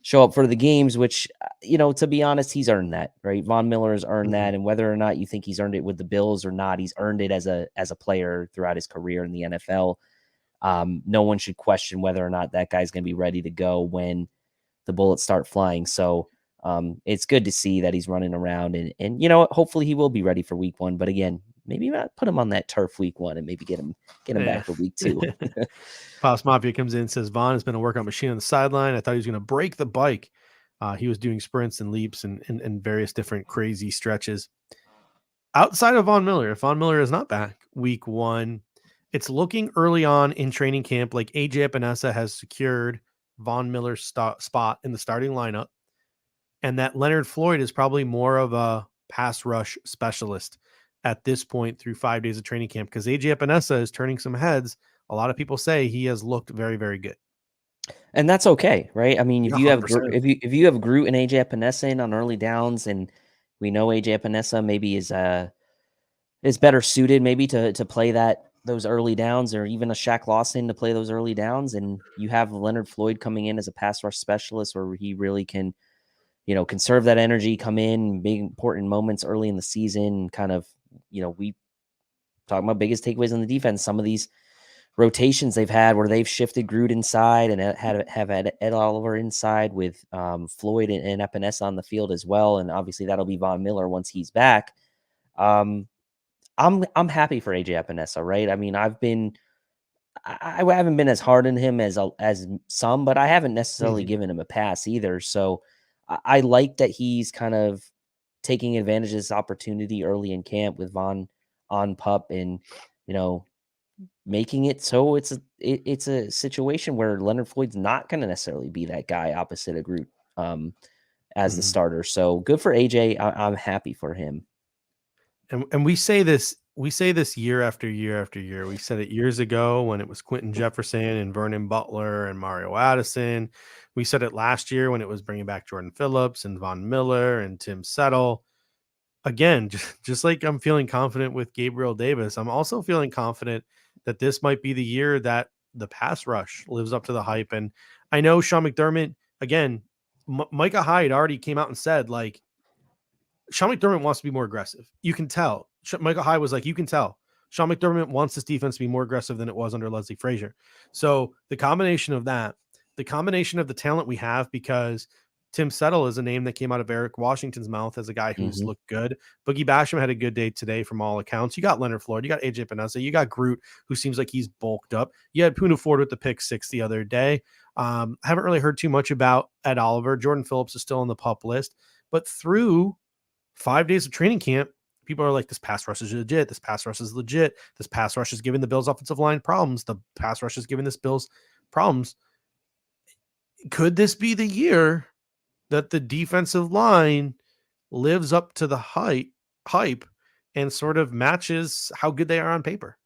show up for the games, which, to be honest, he's earned that, right? Von Miller has earned that. And whether or not you think he's earned it with the Bills or not, he's earned it as a player throughout his career in the NFL. No one should question whether or not that guy's going to be ready to go when the bullets start flying. So it's good to see that he's running around and hopefully he will be ready for week 1. But again, maybe not put him on that turf week 1 and maybe get him back for week 2. Paus Mafia comes in and says, Vaughn has been a workout machine on the sideline. I thought he was going to break the bike. He was doing sprints and leaps and various different crazy stretches. Outside of Von Miller, if Von Miller is not back week 1, it's looking early on in training camp like AJ Epinesa has secured Von Miller's spot in the starting lineup, and that Leonard Floyd is probably more of a pass rush specialist at this point through 5 days of training camp, because AJ Epinesa is turning some heads. A lot of people say he has looked very, very good. And that's okay, right? I mean, if you have 100%. if you have Groot and AJ Epinesa in on early downs, and we know AJ Epinesa maybe is is better suited maybe to play those early downs, or even a Shaq Lawson to play those early downs. And you have Leonard Floyd coming in as a pass rush specialist where he really can, conserve that energy, come in, big important moments early in the season, kind of, we talking about biggest takeaways on the defense. Some of these rotations they've had where they've shifted Groot inside and have had Ed Oliver inside with Floyd and Epinesa on the field as well. And obviously that'll be Von Miller once he's back. I'm happy for AJ Epinesa, right? I mean, I haven't been as hard on him as some, but I haven't necessarily given him a pass either. So I like that he's kind of taking advantage of this opportunity early in camp with Von on pup, and making it so it's a situation where Leonard Floyd's not going to necessarily be that guy opposite of Groot as the starter. So good for AJ. I'm happy for him. And we say this year after year after year. We said it years ago when it was Quentin Jefferson and Vernon Butler and Mario Addison. We said it last year when it was bringing back Jordan Phillips and Von Miller and Tim Settle. Again, just like I'm feeling confident with Gabriel Davis, I'm also feeling confident that this might be the year that the pass rush lives up to the hype. And I know Sean McDermott, again, Micah Hyde already came out and said, like, Sean McDermott wants to be more aggressive. You can tell. Michael Hyde was like, you can tell. Sean McDermott wants this defense to be more aggressive than it was under Leslie Frazier. So the combination of that, the combination of the talent we have, because Tim Settle is a name that came out of Eric Washington's mouth as a guy who's looked good. Boogie Basham had a good day today from all accounts. You got Leonard Floyd, you got AJ Epinesa, you got Groot, who seems like he's bulked up. You had Poona Ford with the pick 6 the other day. I haven't really heard too much about Ed Oliver. Jordan Phillips is still on the pup list, but through 5 days of training camp, people are like, this pass rush is legit. This pass rush is legit. This pass rush is giving the Bills offensive line problems. The pass rush is giving this Bills problems. Could this be the year that the defensive line lives up to the hype and sort of matches how good they are on paper?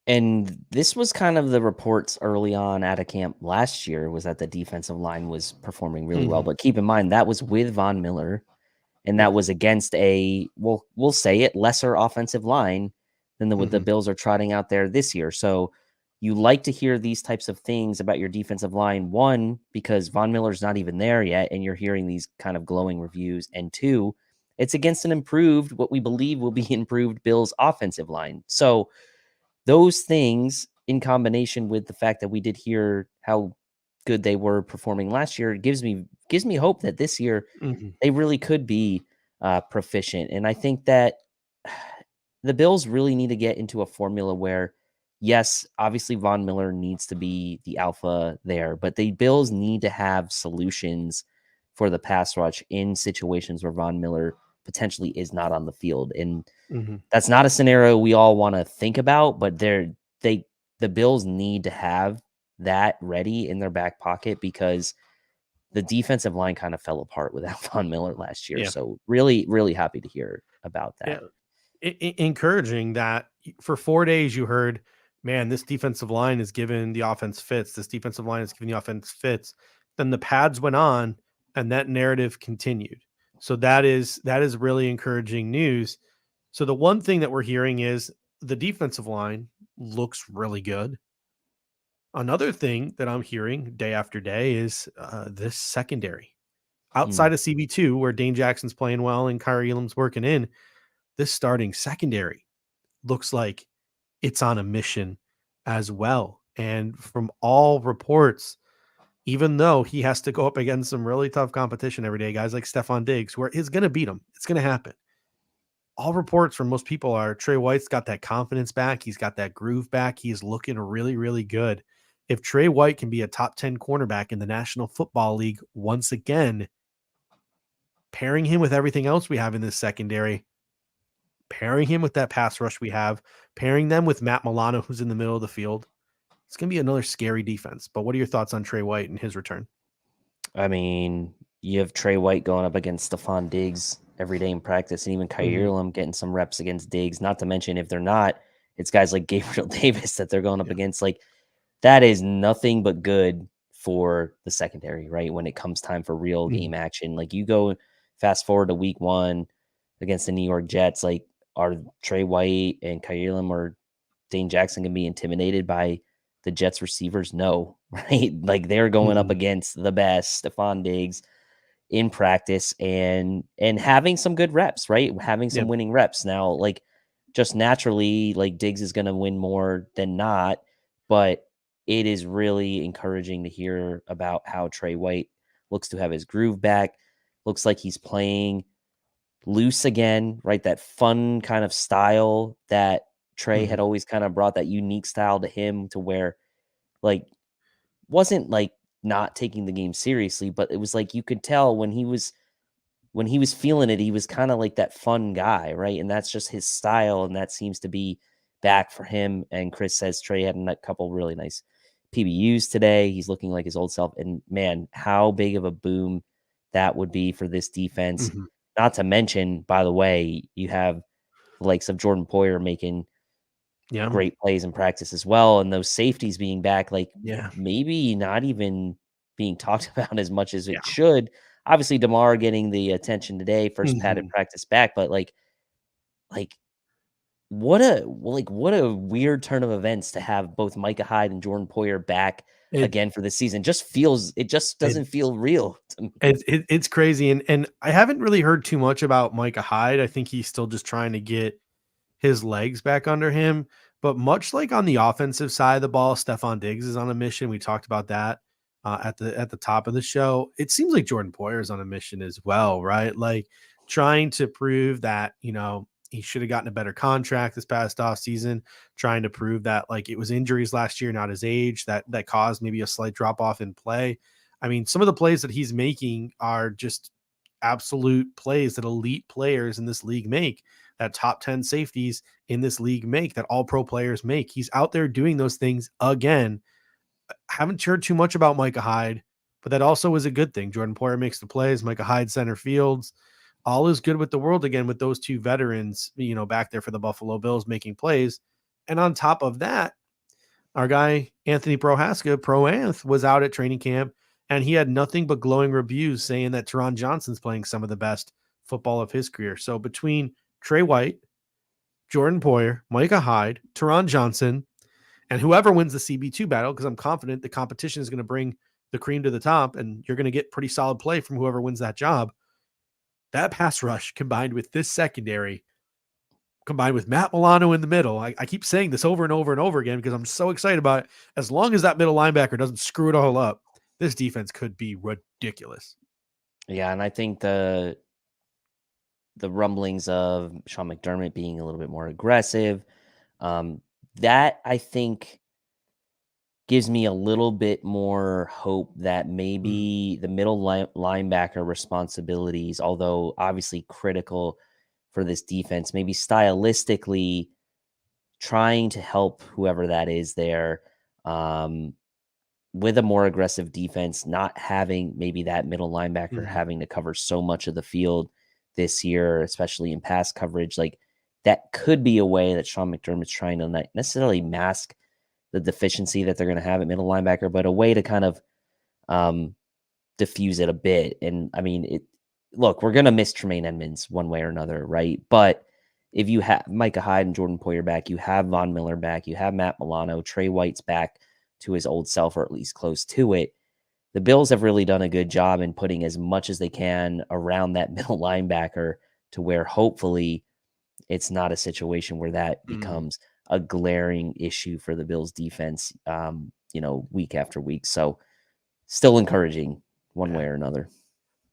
And this was kind of the reports early on out of camp last year, was that the defensive line was performing really well. But keep in mind, that was with Von Miller, and that was against we'll say it, lesser offensive line than what the Bills are trotting out there this year. So you like to hear these types of things about your defensive line. One, because Von Miller's not even there yet, and you're hearing these kind of glowing reviews. And two, it's against an improved, what we believe will be improved Bills offensive line. So those things, in combination with the fact that we did hear how good they were performing last year, gives me hope that this year they really could be proficient. And I think that the Bills really need to get into a formula where, yes, obviously Von Miller needs to be the alpha there, but the Bills need to have solutions for the pass rush in situations where Von Miller potentially is not on the field. And that's not a scenario we all want to think about, but the Bills need to have that ready in their back pocket, because the defensive line kind of fell apart without Von Miller last year. Yeah. So really, really happy to hear about that. Yeah. Encouraging that for 4 days you heard, man, this defensive line is giving the offense fits. This defensive line is giving the offense fits. Then the pads went on and that narrative continued. So that is really encouraging news. So the one thing that we're hearing is the defensive line looks really good. Another thing that I'm hearing day after day is this secondary. Outside of CB2, where Dane Jackson's playing well and Kyrie Elam's working in, this starting secondary looks like it's on a mission as well. And from all reports, even though he has to go up against some really tough competition every day, guys like Stefon Diggs, who is going to beat him. It's going to happen. All reports from most people are Trey White's got that confidence back. He's got that groove back. He's looking really, really good. If Trey White can be a top 10 cornerback in the National Football League once again, pairing him with everything else we have in this secondary, pairing him with that pass rush we have, pairing them with Matt Milano, who's in the middle of the field, it's going to be another scary defense. But what are your thoughts on Trey White and his return? I mean, you have Trey White going up against Stefon Diggs every day in practice, and even Kyrie Elam getting some reps against Diggs. Not to mention, if they're not, it's guys like Gabriel Davis that they're going up against. Like, that is nothing but good for the secondary, right? When it comes time for real game action. Like, you go fast forward to week 1 against the New York Jets, like, are Trey White and Kyler or Dane Jackson going to be intimidated by the Jets receivers? No, right? Like they're going up against the best, Stefon Diggs, in practice and having some good reps, right? Having some Yep. winning reps. Now, like just naturally, like Diggs is going to win more than not, but it is really encouraging to hear about how Trey White looks to have his groove back. Looks like he's playing loose again, right? That fun kind of style that Trey had always kind of brought, that unique style to him, to where like wasn't like not taking the game seriously, but it was like you could tell when he was feeling it, he was kind of like that fun guy, right? And that's just his style, and that seems to be back for him. And Chris says Trey had a couple really nice PBUs today. He's looking like his old self, and man, how big of a boom that would be for this defense. Not to mention, by the way, you have the likes of Jordan Poyer making great plays in practice as well, and those safeties being back, like maybe not even being talked about as much as it should. Obviously, DeMar getting the attention today, first padded practice back, but like what a weird turn of events to have both Micah Hyde and Jordan Poyer back again for this season. It just doesn't feel real to me. It's crazy, and I haven't really heard too much about Micah Hyde. I think he's still just trying to get his legs back under him. But much like on the offensive side of the ball, Stefon Diggs is on a mission. We talked about that at the top of the show. It seems like Jordan Poyer is on a mission as well, right? Like trying to prove that, he should have gotten a better contract this past off season, trying to prove that like it was injuries last year, not his age, that caused maybe a slight drop off in play. I mean, some of the plays that he's making are just absolute plays that elite players in this league make, that top 10 safeties in this league make, that all pro players make. He's out there doing those things again. Haven't heard too much about Micah Hyde, but that also is a good thing. Jordan Poyer makes the plays, Micah Hyde center fields. All is good with the world again with those two veterans, back there for the Buffalo Bills making plays. And on top of that, our guy, Anthony Prohaska, Pro-Anth, was out at training camp, and he had nothing but glowing reviews saying that Teron Johnson's playing some of the best football of his career. So between Trey White, Jordan Poyer, Micah Hyde, Teron Johnson, and whoever wins the CB2 battle, because I'm confident the competition is going to bring the cream to the top, and you're going to get pretty solid play from whoever wins that job. That pass rush combined with this secondary, combined with Matt Milano in the middle. I keep saying this over and over and over again because I'm so excited about it. As long as that middle linebacker doesn't screw it all up, this defense could be ridiculous. Yeah, and I think the rumblings of Sean McDermott being a little bit more aggressive, that I think gives me a little bit more hope that maybe the middle linebacker responsibilities, although obviously critical for this defense, maybe stylistically trying to help whoever that is there with a more aggressive defense, not having maybe that middle linebacker having to cover so much of the field this year, especially in pass coverage. Like that could be a way that Sean McDermott's trying to not necessarily mask the deficiency that they're going to have at middle linebacker, but a way to kind of diffuse it a bit. And I mean, look, we're going to miss Tremaine Edmonds one way or another, right? But if you have Micah Hyde and Jordan Poyer back, you have Von Miller back, you have Matt Milano, Trey White's back to his old self, or at least close to it. The Bills have really done a good job in putting as much as they can around that middle linebacker to where hopefully it's not a situation where that becomes a glaring issue for the Bills defense, week after week. So still encouraging one way or another.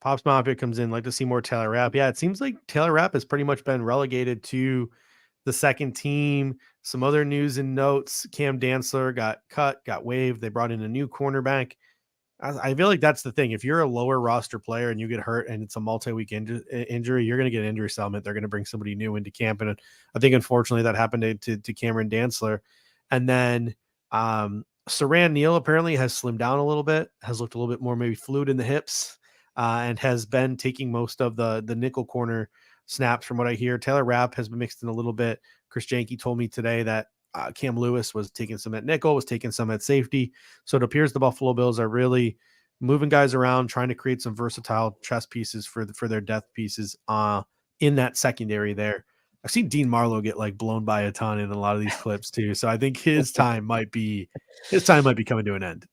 Pops Mafia comes in, like to see more Taylor Rapp. Yeah, it seems like Taylor Rapp has pretty much been relegated to the second team. Some other news and notes: Cam Dantzler got waived. They brought in a new cornerback. I feel like that's the thing. If you're a lower roster player and you get hurt and it's a multi-week injury, you're going to get an injury settlement. They're going to bring somebody new into camp. And I think, unfortunately, that happened to Cameron Dantzler. And then Saran Neal apparently has slimmed down a little bit, has looked a little bit more maybe fluid in the hips, and has been taking most of the nickel corner snaps from what I hear. Taylor Rapp has been mixed in a little bit. Chris Janke told me today that Cam Lewis was taking some at nickel, was taking some at safety. So it appears the Buffalo Bills are really moving guys around, trying to create some versatile chess pieces for their depth pieces in that secondary there. I've seen Dean Marlowe get like blown by a ton in a lot of these clips too. So I think his time might be coming to an end.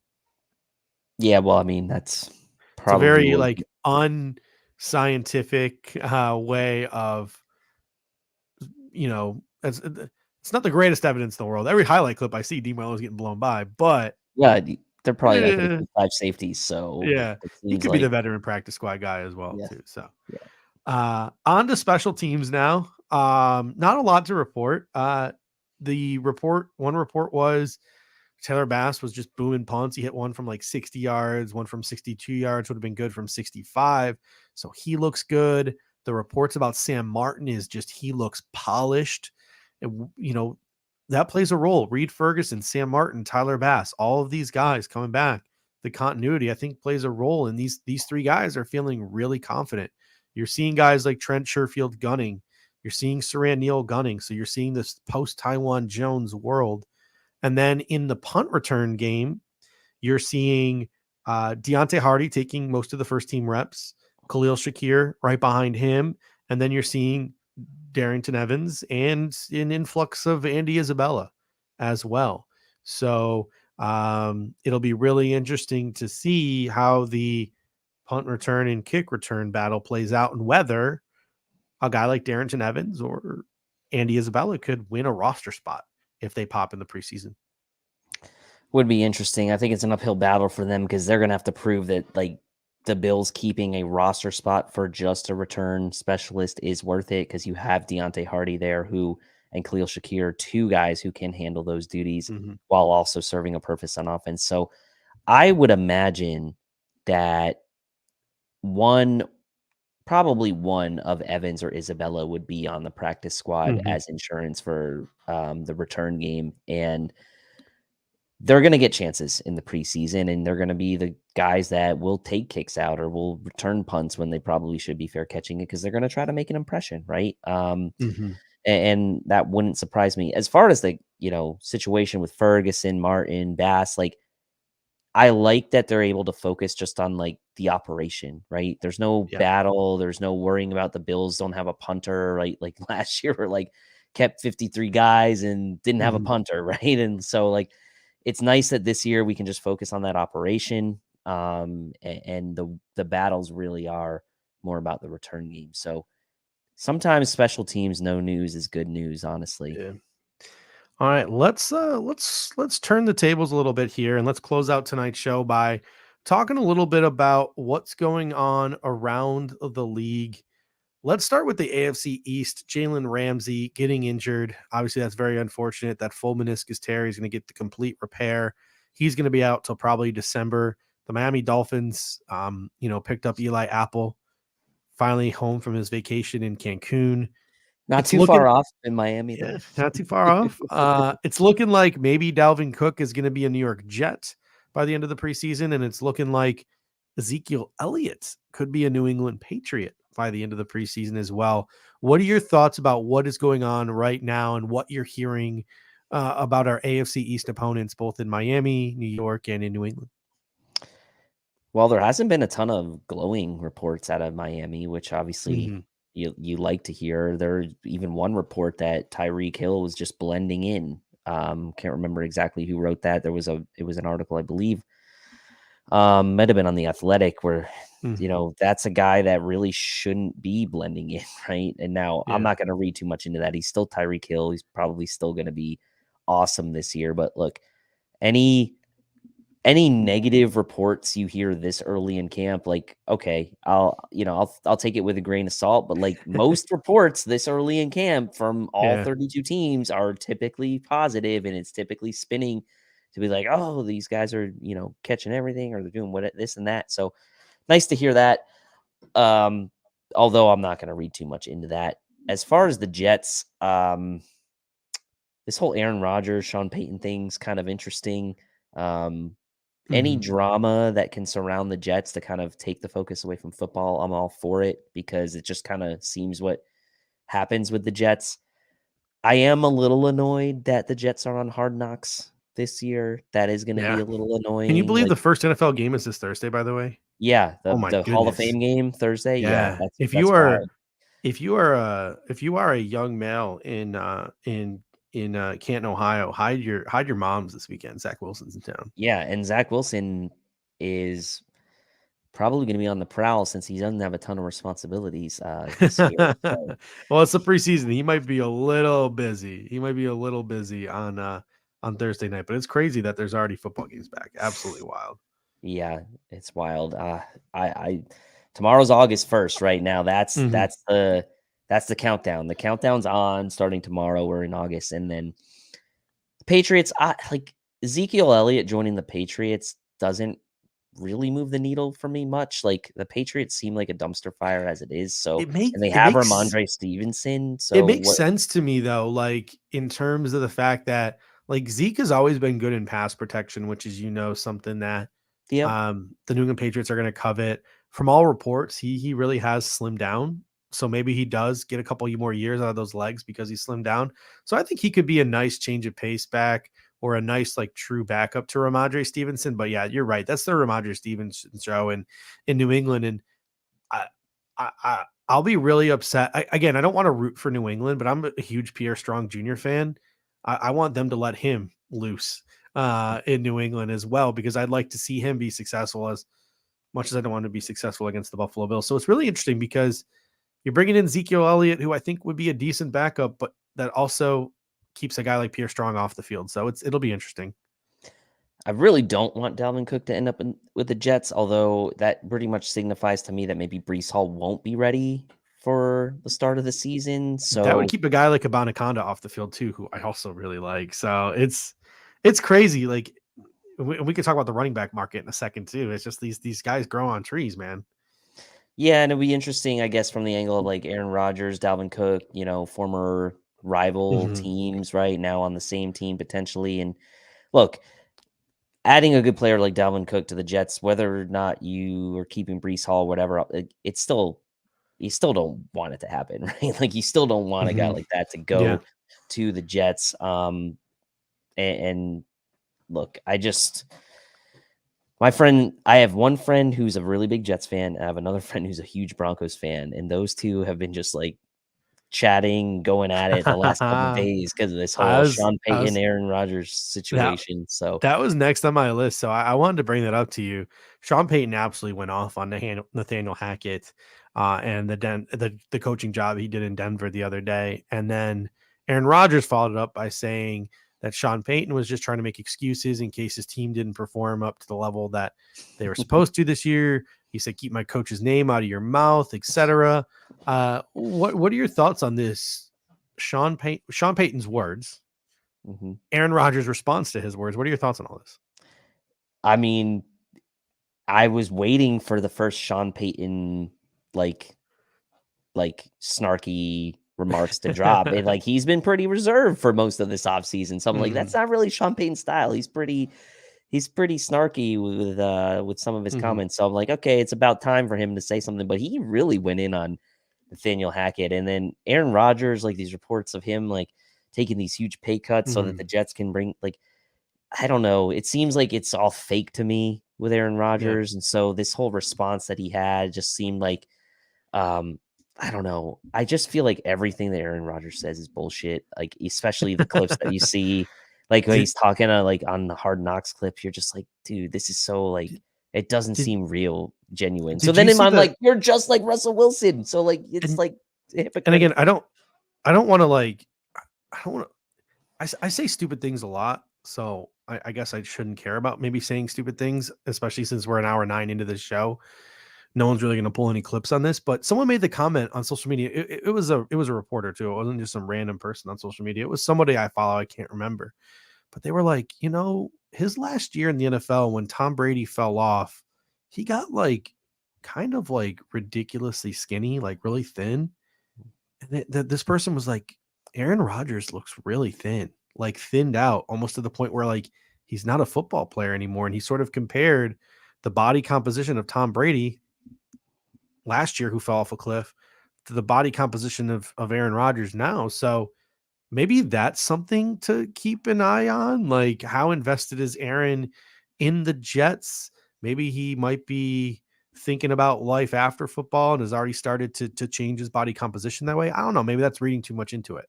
Yeah, well, I mean, that's It's a probably very what. like unscientific way of, it's not the greatest evidence in the world. Every highlight clip I see, Dean Marlowe's getting blown by, but Yeah, they're probably not going to eh, keep 5 safeties, so yeah, it he seems could be the like. veteran practice squad guy as well Yeah, too. So yeah. on to special teams now. Not a lot to report. One report was Taylor Bass was just booming punts. He hit one from like 60 yards, one from 62 yards, would have been good from 65. So he looks good. The reports about Sam Martin is just he looks polished. And, that plays a role. Reed Ferguson, Sam Martin, Tyler Bass, all of these guys coming back. The continuity, I think, plays a role. And these three guys are feeling really confident. You're seeing guys like Trent Sherfield gunning. You're seeing Saran Neal gunning. So you're seeing this post Taiwan Jones world. And then in the punt return game, you're seeing Deontay Hardy taking most of the first team reps, Khalil Shakir right behind him. And then you're seeing Darrington Evans and an influx of Andy Isabella as well. So it'll be really interesting to see how the punt return and kick return battle plays out and whether a guy like Darrington Evans or Andy Isabella could win a roster spot if they pop in the preseason. Would be interesting. I think it's an uphill battle for them because they're going to have to prove that like the Bills keeping a roster spot for just a return specialist is worth it because you have Deontay Hardy there and Khalil Shakir, two guys who can handle those duties while also serving a purpose on offense. So I would imagine that probably one of Evans or Isabella would be on the practice squad as insurance for the return game. And they're going to get chances in the preseason, and they're going to be the guys that will take kicks out or will return punts when they probably should be fair catching it because they're going to try to make an impression, right? And that wouldn't surprise me. As far as the situation with Ferguson, Martin, Bass, like I like that they're able to focus just on like the operation, right? There's no battle, there's no worrying about the Bills don't have a punter, right? Like last year, we're like kept 53 guys and didn't have a punter, right? And so like it's nice that this year we can just focus on that operation. And the battles really are more about the return game. So sometimes special teams, no news is good news, honestly. Yeah. All right, let's turn the tables a little bit here and let's close out tonight's show by talking a little bit about what's going on around the league. Let's start with the AFC East. Jalen Ramsey getting injured. Obviously, that's very unfortunate. That full meniscus tear, he's going to get the complete repair. He's going to be out till probably December. The Miami Dolphins, picked up Eli Apple, finally home from his vacation in Cancun. Not too far off in Miami, though. Not too far off. It's looking like maybe Dalvin Cook is going to be a New York Jet by the end of the preseason, and it's looking like Ezekiel Elliott could be a New England Patriot by the end of the preseason as well. What are your thoughts about what is going on right now and what you're hearing about our AFC East opponents, both in Miami, New York, and in New England? Well, there hasn't been a ton of glowing reports out of Miami, which obviously you like to hear. There's even one report that Tyreek Hill was just blending in. Can't remember exactly who wrote that. It was an article, I believe. Might have been on The Athletic where, that's a guy that really shouldn't be blending in, right? And now I'm not going to read too much into that. He's still Tyreek Hill. He's probably still going to be awesome this year. But look, any negative reports you hear this early in camp, like, okay, I'll take it with a grain of salt, but like most reports this early in camp from all 32 teams are typically positive, and it's typically spinning to be like, oh, these guys are, catching everything, or they're doing this and that. So nice to hear that. Although I'm not going to read too much into that. As far as the Jets, this whole Aaron Rodgers, Sean Payton thing's kind of interesting. Any drama that can surround the Jets to kind of take the focus away from football, I'm all for it because it just kind of seems what happens with the Jets. I am a little annoyed that the Jets are on Hard Knocks this year. That is going to be a little annoying. Can you believe the first NFL game is this Thursday, by the way? Yeah, Oh my the Hall of goodness. Fame game Thursday. Yeah, if you are wild. If you are a young male in Canton, Ohio, hide your moms this weekend. Zach Wilson's in town. Yeah, and Zach Wilson is probably going to be on the prowl since he doesn't have a ton of responsibilities this year. So, Well, it's the preseason. He might be a little busy. On Thursday night, but it's crazy that there's already football games back. Absolutely wild. yeah, it's wild. I tomorrow's August 1st. Right now, that's Mhm. that's the countdown. The countdown's on starting tomorrow. We're in August, and then the Patriots. Like Ezekiel Elliott joining the Patriots doesn't really move the needle for me much. Like the Patriots seem like a dumpster fire as it is. So, and they It have makes Ramondre Stevenson. It So makes what? sense to me though, like in terms of the fact that like Zeke has always been good in pass protection, which is something that Yep. the New England Patriots are going to covet. From all reports, he really has slimmed down. So maybe he does get a couple more years out of those legs because he's slimmed down. So I think he could be a nice change of pace back or a nice like true backup to Ramondre Stevenson. But yeah, you're right. That's the Ramondre Stevenson show in New England. And I, I'll be really upset. Again, I don't want to root for New England, but I'm a huge Pierre Strong Jr. fan. I want them to let him loose in New England as well because I'd like to see him be successful as much as I don't want to be successful against the Buffalo Bills. So it's really interesting because you're bringing in Ezekiel Elliott, who I think would be a decent backup, but that also keeps a guy like Pierre Strong off the field. So it'll be interesting. I really don't want Dalvin Cook to end up with the Jets, although that pretty much signifies to me that maybe Brees Hall won't be ready for the start of the season. That would So keep a guy like Abanaconda off the field too, who I also really like. So it's crazy. Like we could talk about the running back market in a second too. It's just these guys grow on trees, man. yeah, and it'd be interesting, I guess, from the angle of like Aaron Rodgers, Dalvin Cook, former rival Mhm. teams, right now on the same team potentially. And look, adding a good player like Dalvin Cook to the Jets, whether or not you are keeping Brees Hall, whatever, it's still you still don't want it to happen, right? Like you still don't want a guy Mhm. like that to Yeah. go to the Jets. And look, I have one friend who's a really big Jets fan. I have another friend who's a huge Broncos fan, and those two have been just like chatting, going at it the last couple of I days because of this whole was Sean I Payton, was Aaron Rodgers that situation. So, that was next on my list. So I wanted to bring that up to you. Sean Payton absolutely went off on Nathaniel Hackett and the coaching job he did in Denver the other day. And then Aaron Rodgers followed it up by saying that Sean Payton was just trying to make excuses in case his team didn't perform up to the level that they were supposed to this year. He said, "Keep my coach's name out of your mouth," etc. What are your thoughts on this? Sean Payton's words, mhm. Aaron Rodgers' response to his words. What are your thoughts on all this? I mean, I was waiting for the first Sean Payton like snarky remarks to drop. And like he's been pretty reserved for most of this offseason. So I'm like, Mhm, that's not really Sean Payton's style. He's pretty snarky with some of his mhm, comments. So I'm like, okay, it's about time for him to say something. But he really went in on Nathaniel Hackett. And then Aaron Rodgers, like these reports of him like taking these huge pay cuts so that mhm. the Jets can bring like I don't know. It seems like it's all fake to me with Aaron Yeah. Rodgers. And so this whole response that he had just seemed like um, I don't know. I just feel like everything that Aaron Rodgers says is bullshit. Like, especially the clips that you see, like when Did he's talking like on the Hard Knocks clips, you're just like, dude, this is so like did it doesn't did seem real, genuine. So did then you in my see mind, the like, you're just like Russell Wilson. So like it's and like and again, hypocritical. I don't wanna, like I don't wanna I say stupid things a lot, so I guess I shouldn't care about maybe saying stupid things, especially since we're an hour 9 into this show. No one's really gonna pull any clips on this, but someone made the comment on social media. It was a reporter too. It wasn't just some random person on social media. It was somebody I follow. I can't remember, but they were like, his last year in the NFL when Tom Brady fell off, he got like kind of like ridiculously skinny, like really thin. And this person was like, Aaron Rodgers looks really thin, like thinned out almost to the point where like he's not a football player anymore. And he sort of compared the body composition of Tom Brady last year, who fell off a cliff, to the body composition of Aaron Rodgers now. So maybe that's something to keep an eye on. Like, how invested is Aaron in the Jets? Maybe he might be thinking about life after football and has already started to change his body composition that way. I don't know. Maybe that's reading too much into it.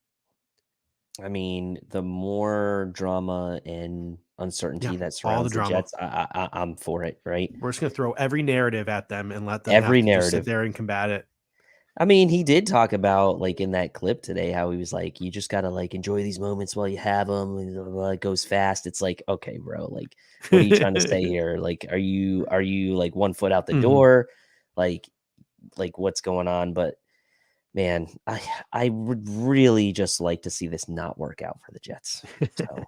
I mean, the more drama and Yeah, uncertainty that all the surrounds the drama. Jets, I'm for it, right? We're just going to throw every narrative at them and let them have Every to just sit narrative. there and combat it. I mean, he did talk about, like, in that clip today, how he was like, "You just gotta, like, enjoy these moments while you have them, and blah, blah, blah, it goes fast." It's like, "Okay, bro, like, what are you trying to say here? Like, are you, like, 1 foot out the Mhm. door? Like, what's going on?" But, man, I would really just like to see this not work out for the Jets. So,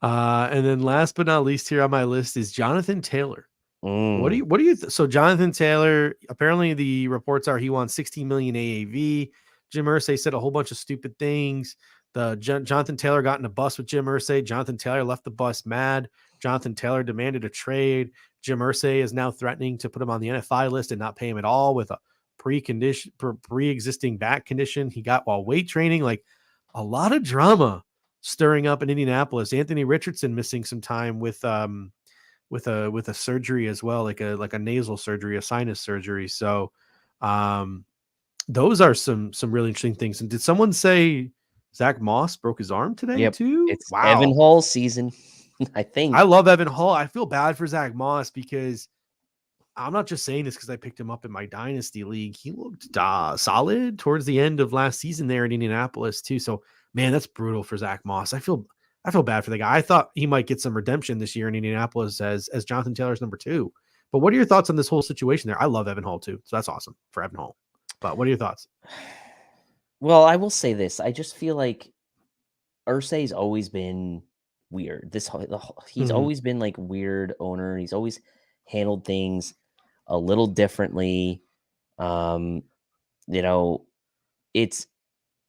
And then last but not least here on my list is Jonathan Taylor. mm, What do you so Jonathan Taylor, apparently the reports are he wants 16 million AAV. Jim Irsay said a whole bunch of stupid things. Jonathan Taylor got in a bus with Jim Irsay. Jonathan Taylor left the bus mad. Jonathan Taylor demanded a trade. Jim Irsay is now threatening to put him on the NFI list and not pay him at all with a pre-existing back condition he got while weight training. Like, a lot of drama stirring up in Indianapolis. Anthony Richardson missing some time with a surgery as well, like a nasal surgery, a sinus surgery. So those are some really interesting things. And did someone say Zach Moss broke his arm today yep, too? it's Evan Wow. Hall's season, I think. I love Evan Hall. I feel bad for Zach Moss because I'm not just saying this because I picked him up in my dynasty league. He looked solid towards the end of last season there in Indianapolis too. So man, that's brutal for Zach Moss. I feel bad for the guy. I thought he might get some redemption this year in Indianapolis as Jonathan Taylor's number 2. But what are your thoughts on this whole situation there? I love Evan Hall too, so that's awesome for Evan Hall. But what are your thoughts? Well, I will say this, I just feel like Irsay's always been weird. He's Mm-hmm. always been, like, weird owner. He's always handled things a little differently. Um, you know, it's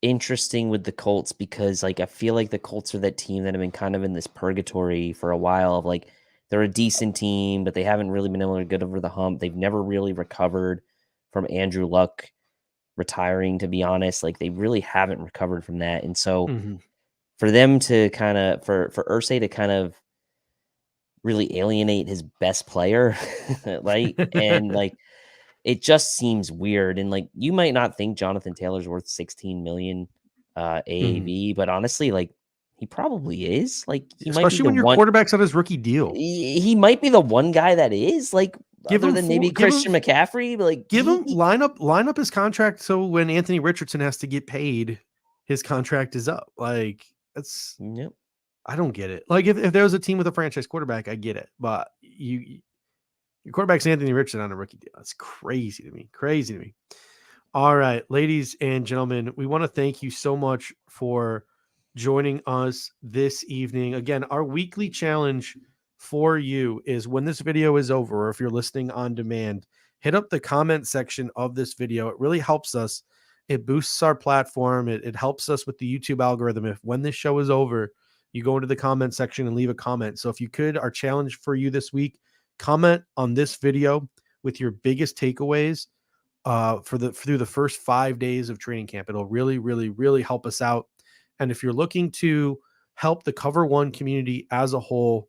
interesting with the Colts because, like, I feel like the Colts are that team that have been kind of in this purgatory for a while of, like, they're a decent team, but they haven't really been able to get over the hump. They've never really recovered from Andrew Luck retiring, to be honest. Like, they really haven't recovered from that. And so Mm-hmm. for them to kind of for Irsay to kind of really alienate his best player, right? And, like, it just seems weird. And, like, you might not think Jonathan Taylor's worth 16 million Mm-hmm. AAV, but honestly, like, he probably is. Like, he might be Especially the when your one. quarterback's on his rookie deal. He might be the one guy that is, like, Give other him than maybe give him Christian McCaffrey. But, like, give him line up his contract so when Anthony Richardson has to get paid, his contract is up. Like, that's Yep. I don't get it. Like, if there was a team with a franchise quarterback, I get it. But your quarterback's Anthony Richardson on a rookie deal. That's crazy to me. Crazy to me. All right, ladies and gentlemen, we want to thank you so much for joining us this evening. Again, our weekly challenge for you is when this video is over, or if you're listening on demand, hit up the comment section of this video. It really helps us. It boosts our platform. It helps us with the YouTube algorithm. If when this show is over, you go into the comment section and leave a comment. So if you could, our challenge for you this week, comment on this video with your biggest takeaways through the first 5 days of training camp. It'll really, really, really help us out. And if you're looking to help the Cover One community as a whole,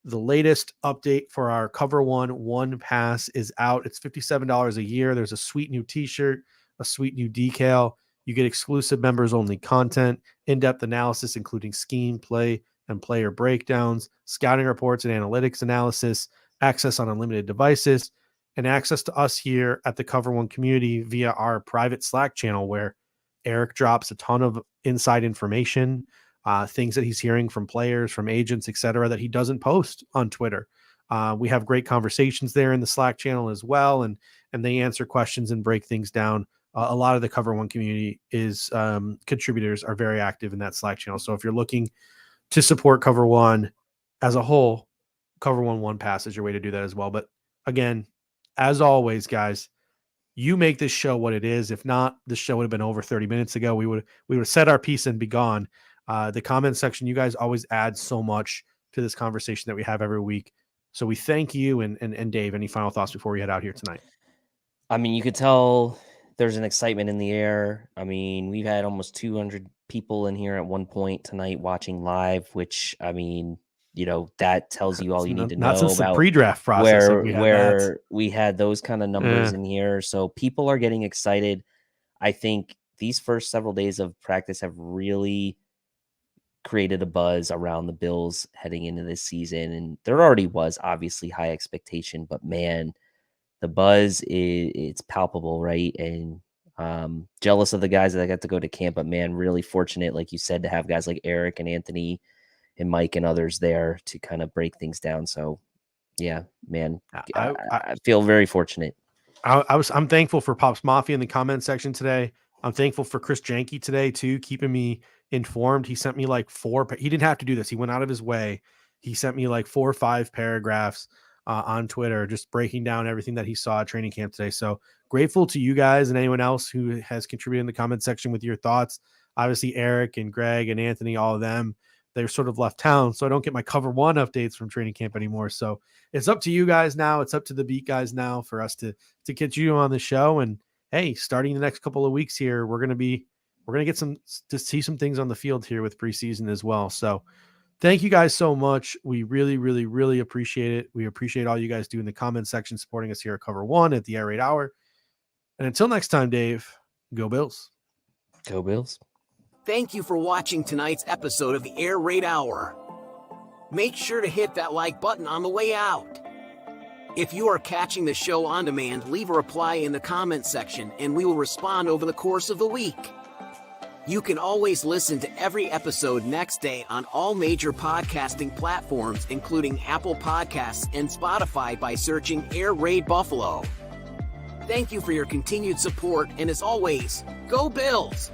the latest update for our Cover One Pass is out. It's $57 a year. There's a sweet new t-shirt, a sweet new decal. You get exclusive members only content, in-depth analysis, including scheme, play, and player breakdowns, scouting reports and analytics analysis, access on unlimited devices, and access to us here at the Cover One community via our private Slack channel where Eric drops a ton of inside information, things that he's hearing from players, from agents, etc., that he doesn't post on Twitter. We have great conversations there in the Slack channel as well, and they answer questions and break things down. A lot of the Cover One community is contributors are very active in that Slack channel. So if you're looking to support Cover One as a whole, Cover One Pass is your way to do that as well. But again, as always, guys, you make this show what it is. If not, this show would have been over 30 minutes ago. We would have said our piece and be gone. The comment section, you guys always add so much to this conversation that we have every week. So we thank you. And Dave, any final thoughts before we head out here tonight? I mean, you could tell there's an excitement in the air. I mean, we've had almost 200 people in here at one point tonight watching live, which, I mean, that tells you all you need to Not know since the about pre-draft process have we had that. where we had those kind of numbers in here. So people are getting excited. I think these first several days of practice have really created a buzz around the Bills heading into this season. And there already was obviously high expectation, but man, the buzz it's palpable, right? And jealous of the guys that I got to go to camp, but man, really fortunate, like you said, to have guys like Eric and Anthony and Mike and others there to kind of break things down. So yeah, man, I feel very fortunate. I'm thankful for Pops Mafia in the comment section today. I'm thankful for Chris Janke today too, keeping me informed. He sent me like he didn't have to do this. He went out of his way. He sent me like 4 or 5 paragraphs on Twitter, just breaking down everything that he saw at training camp today. So grateful to you guys and anyone else who has contributed in the comment section with your thoughts. Obviously, Eric and Greg and Anthony, all of them, they're sort of left town, so I don't get my cover 1 updates from training camp anymore. So it's up to you guys now. It's up to the beat guys now for us to get you on the show. And hey, starting the next couple of weeks here, we're going to get to see some things on the field here with preseason as well. So thank you guys so much. We really, really, really appreciate it. We appreciate all you guys do in the comment section, supporting us here at Cover 1 at the Air Raid Hour. And until next time, Dave, go Bills. Go Bills. Thank you for watching tonight's episode of the Air Raid Hour. Make sure to hit that like button on the way out. If you are catching the show on demand, leave a reply in the comments section and we will respond over the course of the week. You can always listen to every episode next day on all major podcasting platforms, including Apple Podcasts and Spotify, by searching Air Raid Buffalo. Thank you for your continued support, and as always, go Bills!